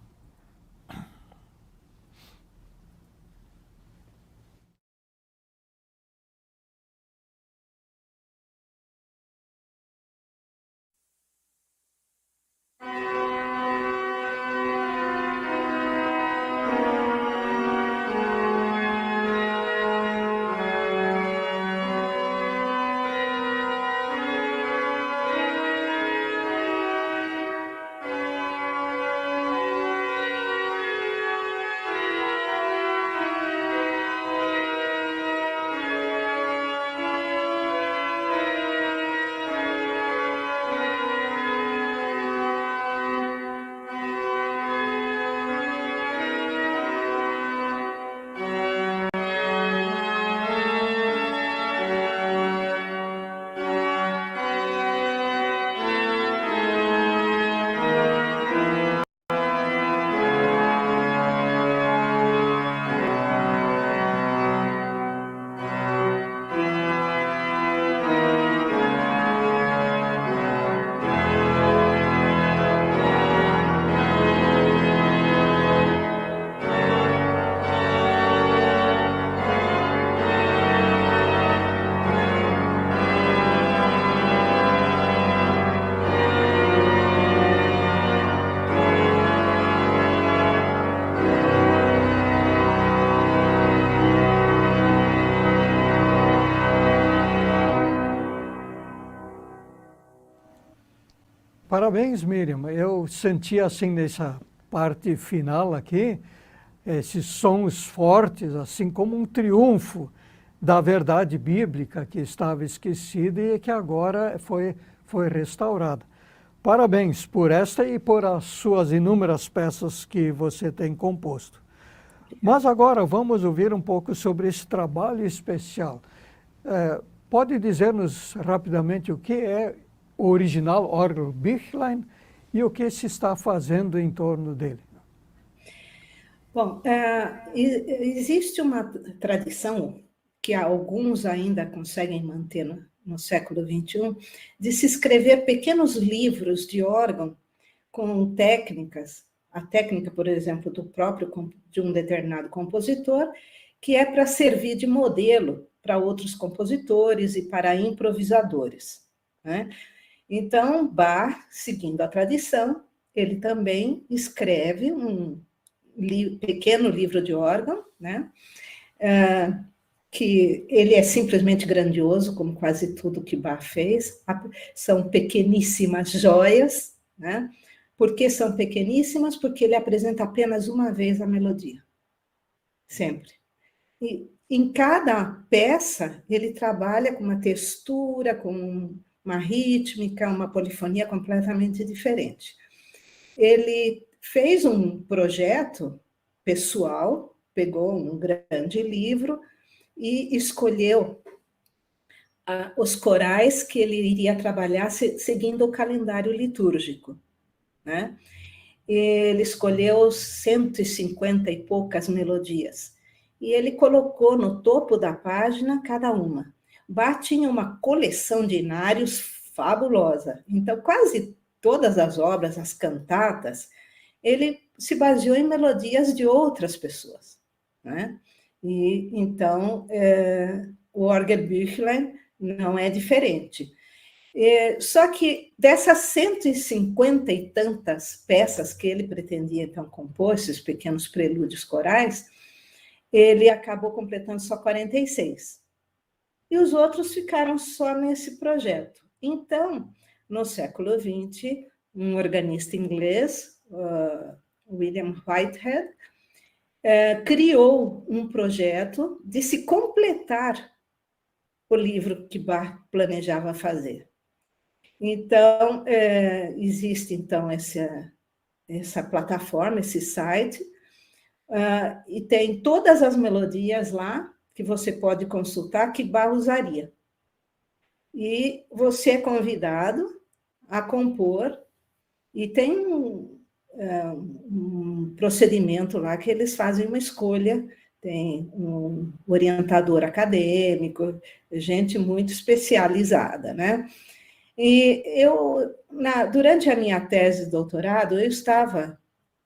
S1: Parabéns, Miriam. Eu senti assim nessa parte final aqui, esses sons fortes, assim como um triunfo da verdade bíblica que estava esquecida e que agora foi restaurada. Parabéns por esta e por as suas inúmeras peças que você tem composto. Mas agora vamos ouvir um pouco sobre esse trabalho especial. Pode dizer-nos rapidamente o que é o original Orgelbüchlein e o que se está fazendo em torno dele?
S3: Bom, existe uma tradição que alguns ainda conseguem manter no século XXI, de se escrever pequenos livros de órgão com técnicas, a técnica, por exemplo, de um determinado compositor, que é para servir de modelo para outros compositores e para improvisadores, né? Então, Bach, seguindo a tradição, ele também escreve um pequeno livro de órgão, né? Que ele é simplesmente grandioso, como quase tudo que Bach fez. São pequeníssimas joias, né? Por que são pequeníssimas? Porque ele apresenta apenas uma vez a melodia, sempre. E em cada peça, ele trabalha com uma textura, com uma rítmica, uma polifonia completamente diferente. Ele fez um projeto pessoal, pegou um grande livro e escolheu os corais que ele iria trabalhar seguindo o calendário litúrgico, né? Ele escolheu 150 e poucas melodias e ele colocou no topo da página cada uma. Bach tinha uma coleção de inários fabulosa, então quase todas as obras, as cantatas, ele se baseou em melodias de outras pessoas, né? E então o Orgelbüchlein não é diferente. Só que dessas 150 e tantas peças que ele pretendia então compor, esses pequenos prelúdios corais, ele acabou completando só 46. E os outros ficaram só nesse projeto. Então, no século XX, um organista inglês, William Whitehead, criou um projeto de se completar o livro que Bach planejava fazer. Então, existe então essa plataforma, esse site, e tem todas as melodias lá que você pode consultar que Bach usaria. E você é convidado a compor, e tem um procedimento lá que eles fazem uma escolha, tem um orientador acadêmico, gente muito especializada, né? E durante a minha tese de doutorado,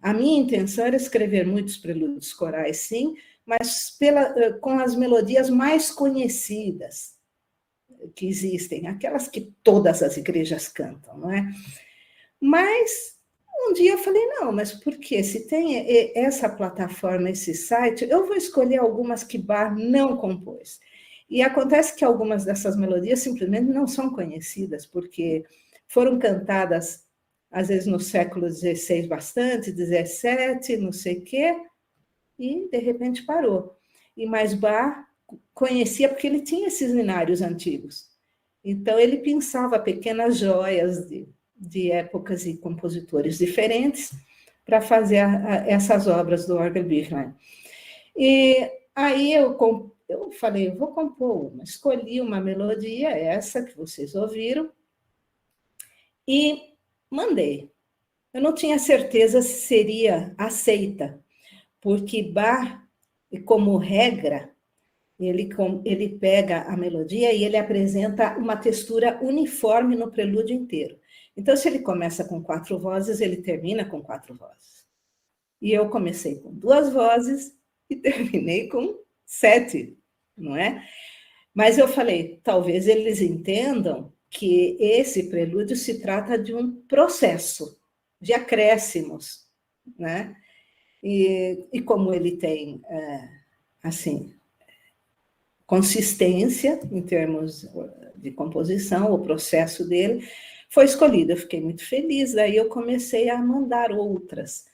S3: a minha intenção era escrever muitos prelúdios corais, sim, mas com as melodias mais conhecidas que existem, aquelas que todas as igrejas cantam, não é? Mas um dia eu falei, não, mas por quê? Se tem essa plataforma, esse site, eu vou escolher algumas que Bach não compôs. E acontece que algumas dessas melodias simplesmente não são conhecidas, porque foram cantadas, às vezes, no século XVI bastante, XVII, não sei o quê, e, de repente, parou. Mas Bach conhecia porque ele tinha esses inários antigos. Então, ele pensava pequenas joias de épocas e compositores diferentes para fazer essas obras do Orgelbüchlein. E aí eu falei, eu vou compor uma. Escolhi uma melodia, essa que vocês ouviram, e mandei. Eu não tinha certeza se seria aceita, porque Bach, como regra, ele pega a melodia e ele apresenta uma textura uniforme no prelúdio inteiro. Então, se ele começa com 4 vozes, ele termina com 4 vozes. E eu comecei com 2 vozes e terminei com 7, não é? Mas eu falei, talvez eles entendam que esse prelúdio se trata de um processo de acréscimos, né? E como ele tem, assim, consistência em termos de composição, o processo dele, foi escolhida. Eu fiquei muito feliz, daí eu comecei a mandar outras.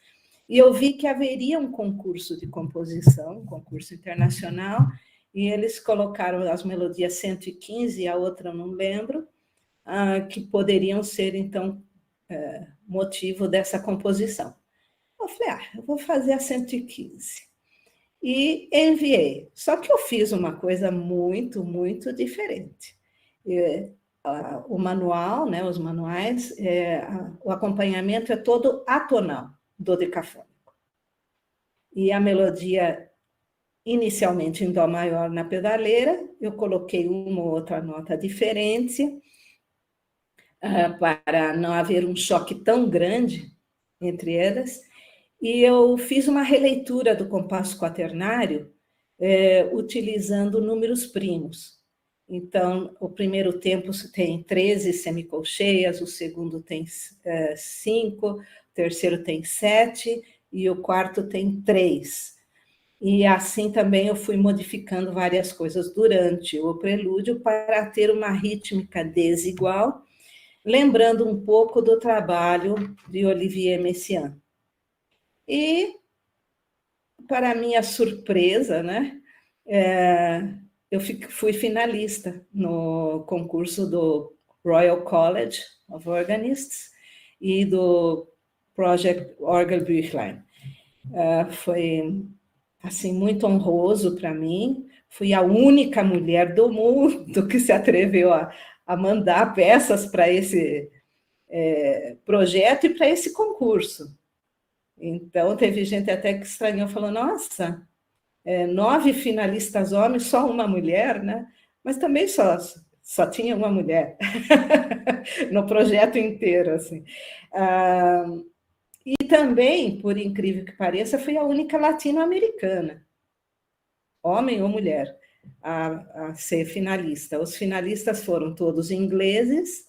S3: E eu vi que haveria um concurso de composição, um concurso internacional, e eles colocaram as melodias 115 e a outra eu não lembro, que poderiam ser, então, motivo dessa composição. Eu falei, eu vou fazer a 115. E enviei. Só que eu fiz uma coisa muito, muito diferente. O manual, né, os manuais, o acompanhamento é todo atonal, dodecafônico. E a melodia, inicialmente em dó maior na pedaleira, eu coloquei uma ou outra nota diferente, para não haver um choque tão grande entre elas, e eu fiz uma releitura do compasso quaternário, utilizando números primos. Então, o primeiro tempo tem 13 semicolcheias, o segundo tem 5, o terceiro tem 7 e o quarto tem 3. E assim também eu fui modificando várias coisas durante o prelúdio para ter uma rítmica desigual, lembrando um pouco do trabalho de Olivier Messiaen. E, para minha surpresa, né, eu fui finalista no concurso do Royal College of Organists e do Project Orgelbüchlein. Foi assim, muito honroso para mim. Fui a única mulher do mundo que se atreveu a mandar peças para esse projeto e para esse concurso. Então, teve gente até que estranhou, falou, nossa, 9 finalistas homens, só uma mulher, né? Mas também só tinha uma mulher no projeto inteiro, assim. E também, por incrível que pareça, fui a única latino-americana, homem ou mulher, a ser finalista. Os finalistas foram todos ingleses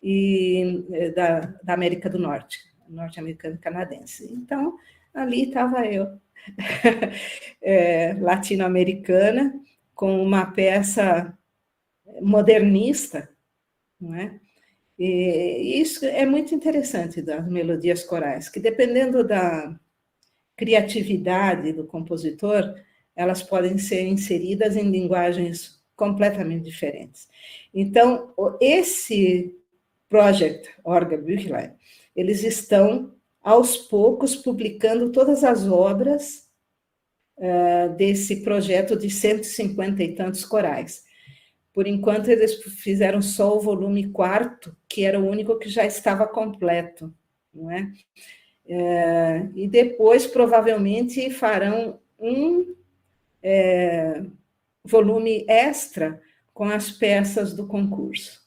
S3: e da América do Norte, norte-americano e canadense. Então, ali estava eu, latino-americana, com uma peça modernista, não é? E isso é muito interessante das melodias corais, que dependendo da criatividade do compositor, elas podem ser inseridas em linguagens completamente diferentes. Então, esse Project Orgelbüchlein, eles estão, aos poucos, publicando todas as obras desse projeto de 150 e tantos corais. Por enquanto, eles fizeram só o volume 4º, que era o único que já estava completo, não é? E depois, provavelmente, farão um volume extra com as peças do concurso.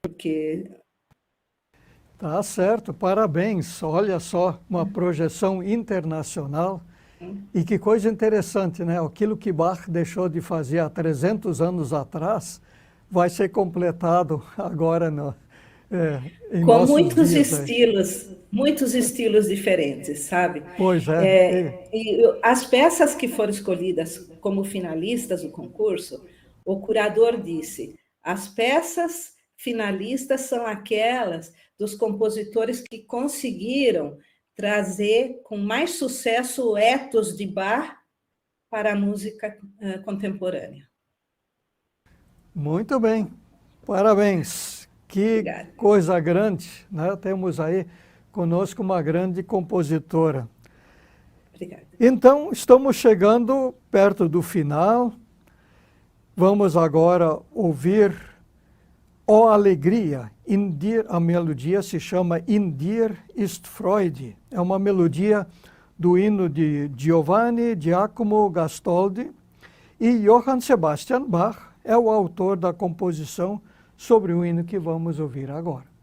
S3: Porque...
S1: Tá certo, parabéns. Olha só, uma projeção internacional. E que coisa interessante, né? Aquilo que Bach deixou de fazer há 300 anos atrás vai ser completado agora em
S3: com muitos estilos diferentes, sabe?
S1: Pois é.
S3: E as peças que foram escolhidas como finalistas do concurso, o curador disse, as peças finalistas são aquelas dos compositores que conseguiram trazer com mais sucesso o ethos de Bach para a música contemporânea.
S1: Muito bem, parabéns. Que
S3: Obrigada.
S1: Coisa grande, né? Temos aí conosco uma grande compositora.
S3: Obrigada.
S1: Então, estamos chegando perto do final. Vamos agora ouvir Ó Alegria. A melodia se chama In dir ist Freude. É uma melodia do hino de Giovanni Giacomo Gastoldi e Johann Sebastian Bach é o autor da composição sobre o hino que vamos ouvir agora.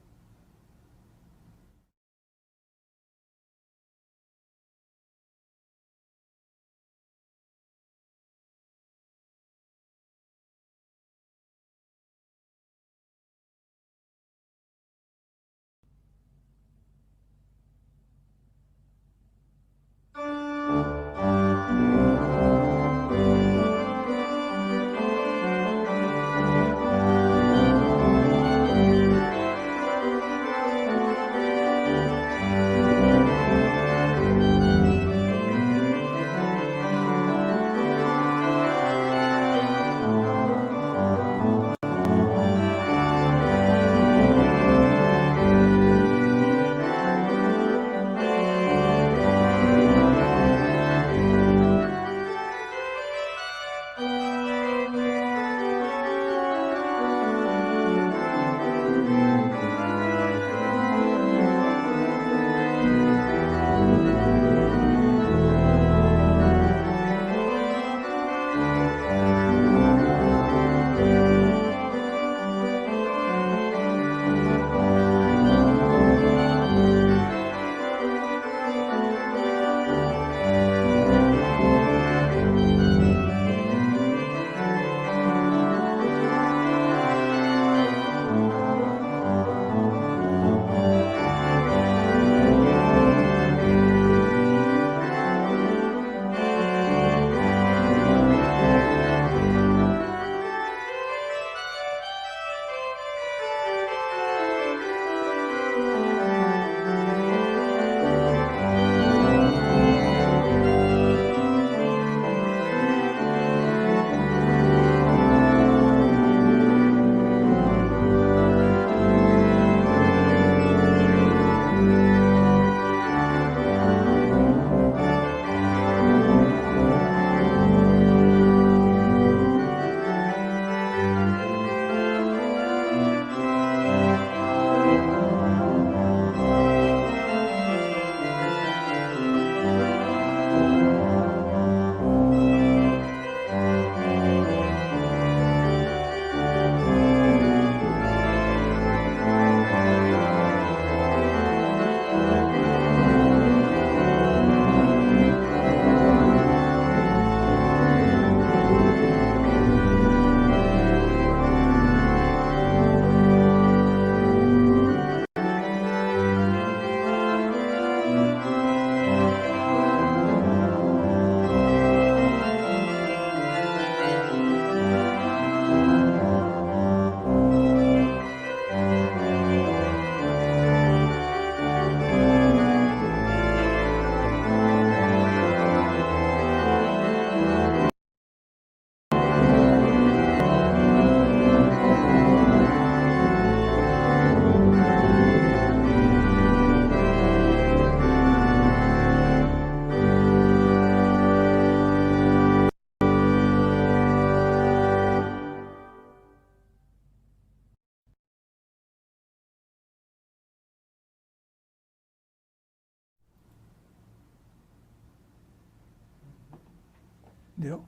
S1: Entendeu?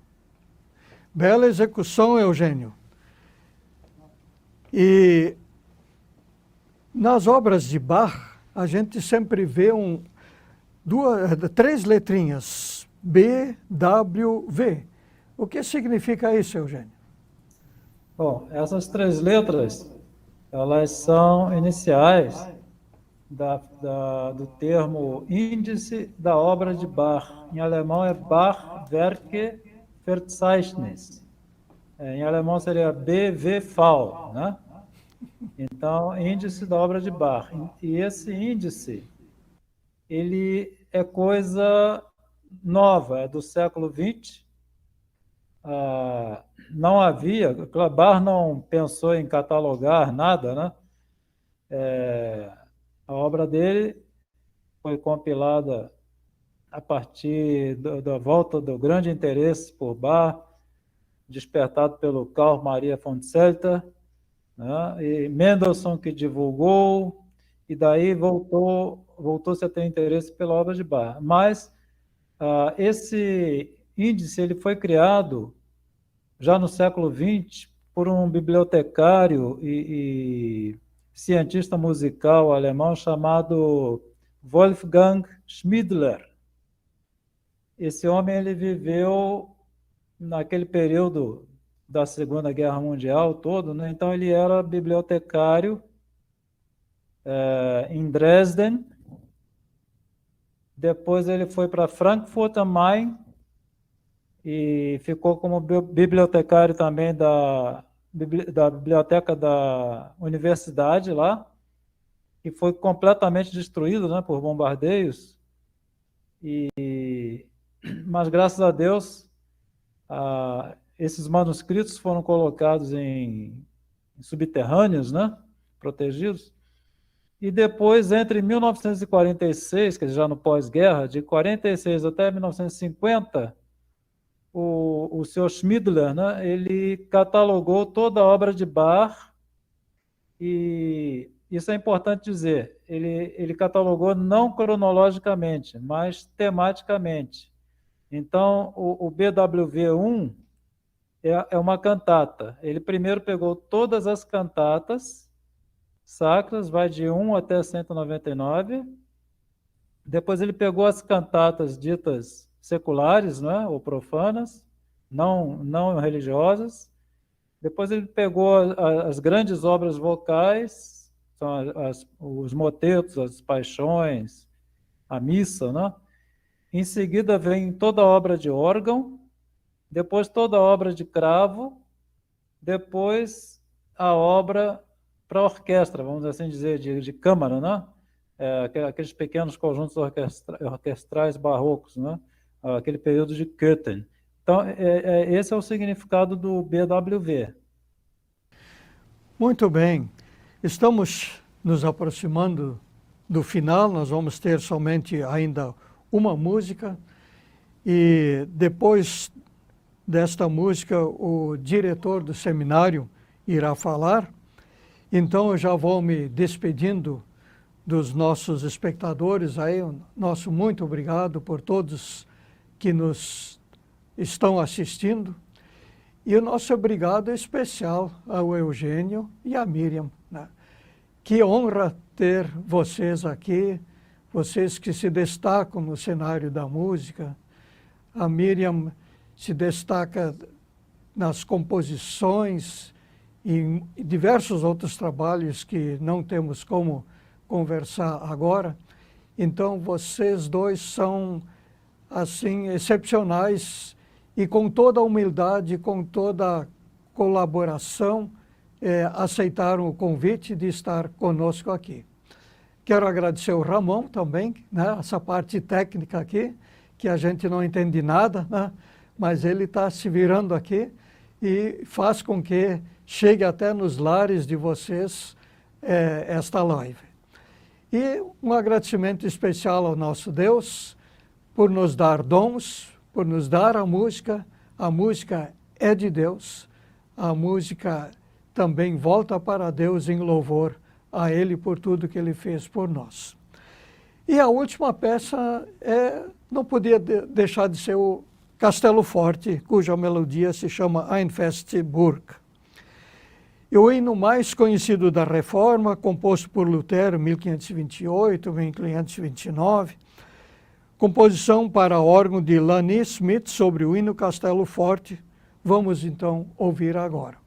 S1: Bela execução, Eugênio. E nas obras de Bach, a gente sempre vê três letrinhas, B, W, V. O que significa isso, Eugênio?
S4: Bom, essas três letras, elas são iniciais do termo índice da obra de Bach. Em alemão é Bachwerkeverzeichnis. Em alemão seria BWV, né? Então, índice da obra de Bach. E esse índice, ele é coisa nova, é do século XX. Não havia, Bach não pensou em catalogar nada, né? A obra dele foi compilada a partir da volta do grande interesse por Bach, despertado pelo Carl Maria von Zelter, né? E Mendelssohn que divulgou, e daí voltou-se a ter interesse pela obra de Bach. Mas esse índice ele foi criado já no século XX por um bibliotecário e cientista musical alemão chamado Wolfgang Schmidler. Esse homem ele viveu naquele período da Segunda Guerra Mundial todo, né? Então ele era bibliotecário em Dresden. Depois ele foi para Frankfurt am Main e ficou como bibliotecário também da biblioteca da universidade lá, que foi completamente destruído, né, por bombardeios. Mas graças a Deus esses manuscritos foram colocados em subterrâneos, né, protegidos. E depois, entre 1946, que já no pós-guerra, de 46 até 1950, o senhor Schmidler, né, ele catalogou toda a obra de Bach, e isso é importante dizer, ele catalogou não cronologicamente, mas tematicamente. Então, o BWV1 é uma cantata. Ele primeiro pegou todas as cantatas sacras, vai de 1 até 199. Depois ele pegou as cantatas ditas seculares, né, ou profanas, não religiosas. Depois ele pegou as grandes obras vocais, são os motetos, as paixões, a missa, né? Em seguida vem toda a obra de órgão, depois toda a obra de cravo, depois a obra para orquestra, vamos assim dizer, de câmara, né? Aqueles pequenos conjuntos orquestrais barrocos, né? Aquele período de Köthen. Então, esse é o significado do BWV.
S1: Muito bem. Estamos nos aproximando do final, nós vamos ter somente ainda uma música e depois desta música o diretor do seminário irá falar. Então eu já vou me despedindo dos nossos espectadores aí, nosso muito obrigado por todos que nos estão assistindo. E o nosso obrigado especial ao Eugênio e à Miriam, né? Que honra ter vocês aqui, vocês que se destacam no cenário da música. A Miriam se destaca nas composições e em diversos outros trabalhos que não temos como conversar agora. Então, vocês dois são, assim, excepcionais e com toda a humildade, com toda a colaboração, aceitaram o convite de estar conosco aqui. Quero agradecer ao Ramon também, né, essa parte técnica aqui, que a gente não entende nada, né, mas ele está se virando aqui e faz com que chegue até nos lares de vocês esta live. E um agradecimento especial ao nosso Deus por nos dar dons, por nos dar a música é de Deus, a música também volta para Deus em louvor a Ele por tudo que Ele fez por nós. E a última peça não podia deixar de ser o Castelo Forte, cuja melodia se chama Ein feste Burg. E o hino mais conhecido da Reforma, composto por Lutero em 1528, 1529, composição para órgão de Lanny Smith sobre o hino Castelo Forte. Vamos então ouvir agora.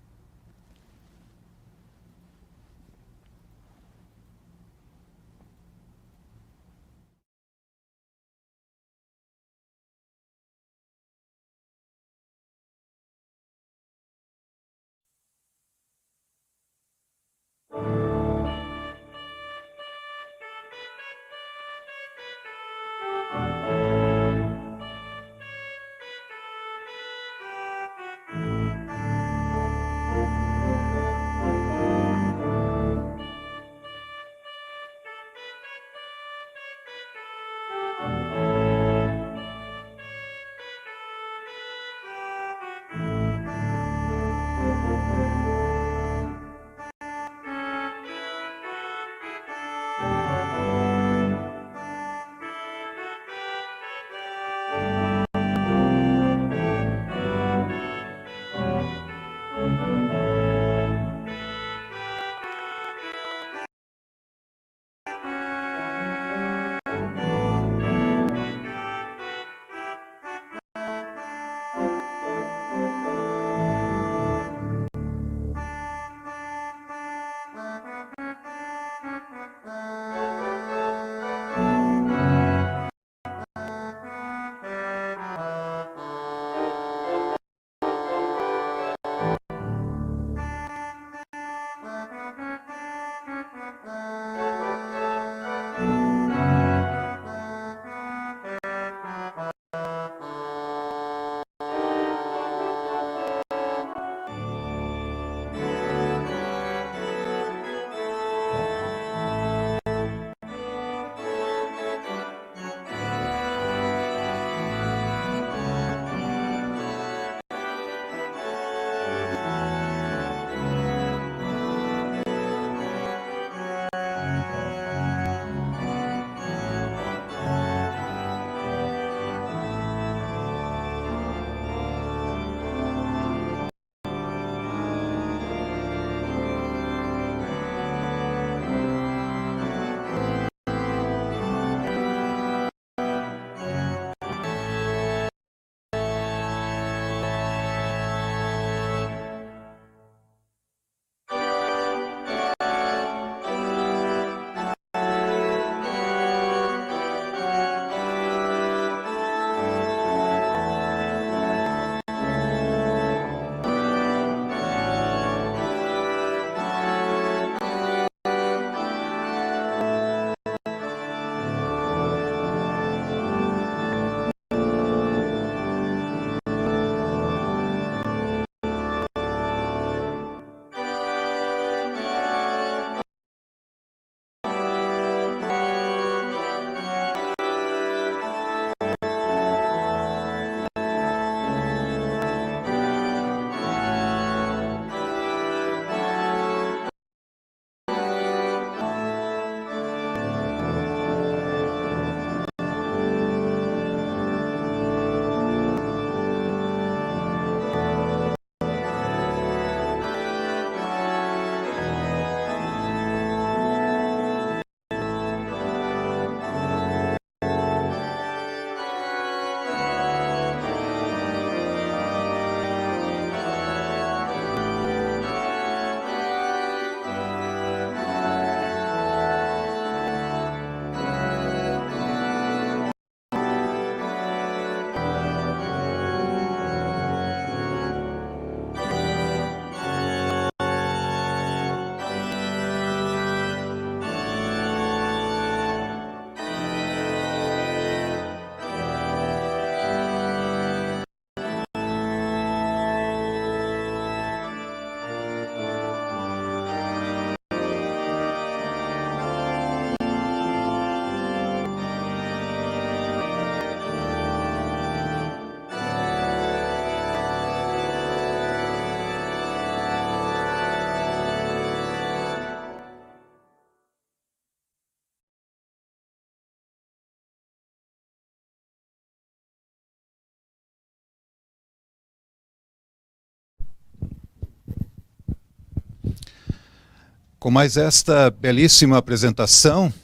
S5: Com mais esta belíssima apresentação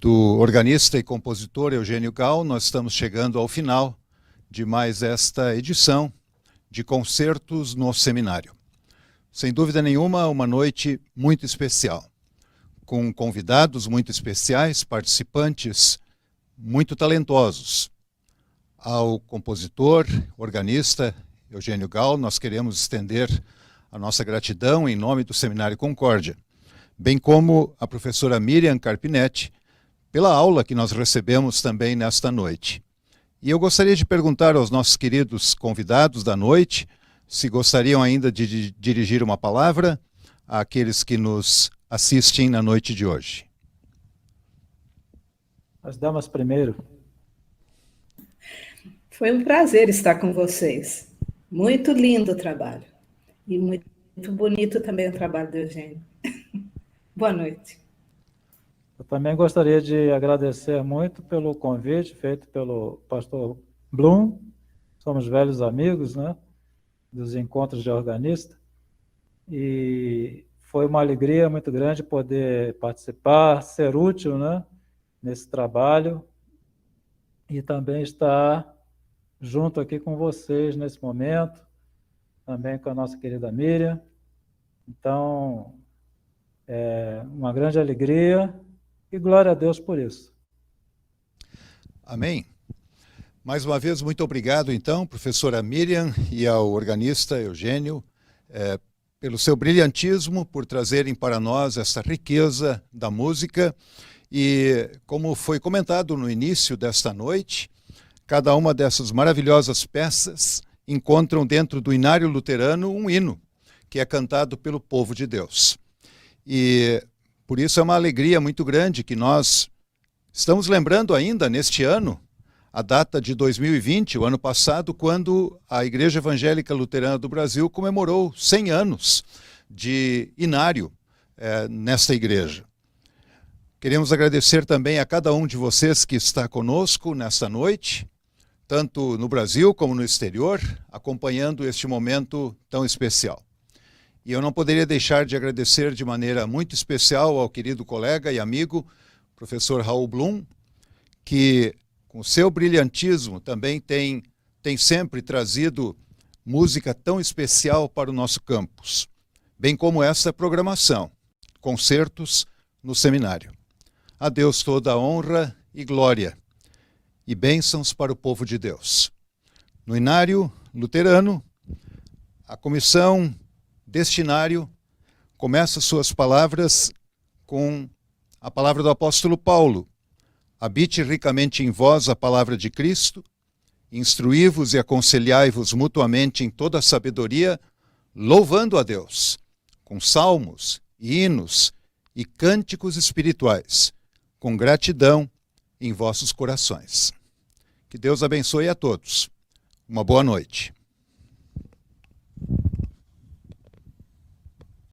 S5: do organista e compositor Eugênio Gal, nós estamos chegando ao final de mais esta edição de Concertos no Seminário. Sem dúvida nenhuma, uma noite muito especial, com convidados muito especiais, participantes muito talentosos. Ao compositor, organista Eugênio Gal, nós queremos estender a nossa gratidão em nome do Seminário Concórdia, bem como a professora Miriam Carpinetti, pela aula que nós recebemos também nesta noite. E eu gostaria de perguntar aos nossos queridos convidados da noite se gostariam ainda de dirigir uma palavra àqueles que nos assistem na noite de hoje.
S4: As damas primeiro.
S3: Foi um prazer estar com vocês. Muito lindo o trabalho. E muito bonito também o trabalho do Eugênio. Boa noite.
S4: Eu também gostaria de agradecer muito pelo convite feito pelo pastor Blum. Somos velhos amigos, né, dos encontros de organista. E foi uma alegria muito grande poder participar, ser útil, né, nesse trabalho e também estar junto aqui com vocês nesse momento, também com a nossa querida Miriam. Então, é uma grande alegria e glória a Deus por isso.
S5: Amém. Mais uma vez, muito obrigado, então, professora Miriam e ao organista Eugênio, pelo seu brilhantismo, por trazerem para nós essa riqueza da música. E, como foi comentado no início desta noite, cada uma dessas maravilhosas peças encontram dentro do Inário Luterano um hino, que é cantado pelo povo de Deus. E por isso é uma alegria muito grande que nós estamos lembrando ainda neste ano, a data de 2020, o ano passado, quando a Igreja Evangélica Luterana do Brasil comemorou 100 anos de inário nesta igreja. Queremos agradecer também a cada um de vocês que está conosco nesta noite, tanto no Brasil como no exterior, acompanhando este momento tão especial. E eu não poderia deixar de agradecer de maneira muito especial ao querido colega e amigo, professor Raul Blum, que com seu brilhantismo também tem sempre trazido música tão especial para o nosso campus, bem como essa programação, Concertos no Seminário. A Deus toda a honra e glória e bênçãos para o povo de Deus. No Inário Luterano, a comissão destinário começa suas palavras com a palavra do apóstolo Paulo. Habite ricamente em vós a palavra de Cristo, instruí-vos e aconselhai-vos mutuamente em toda a sabedoria, louvando a Deus, com salmos, hinos e cânticos espirituais, com gratidão em vossos corações. Que Deus abençoe a todos. Uma boa noite.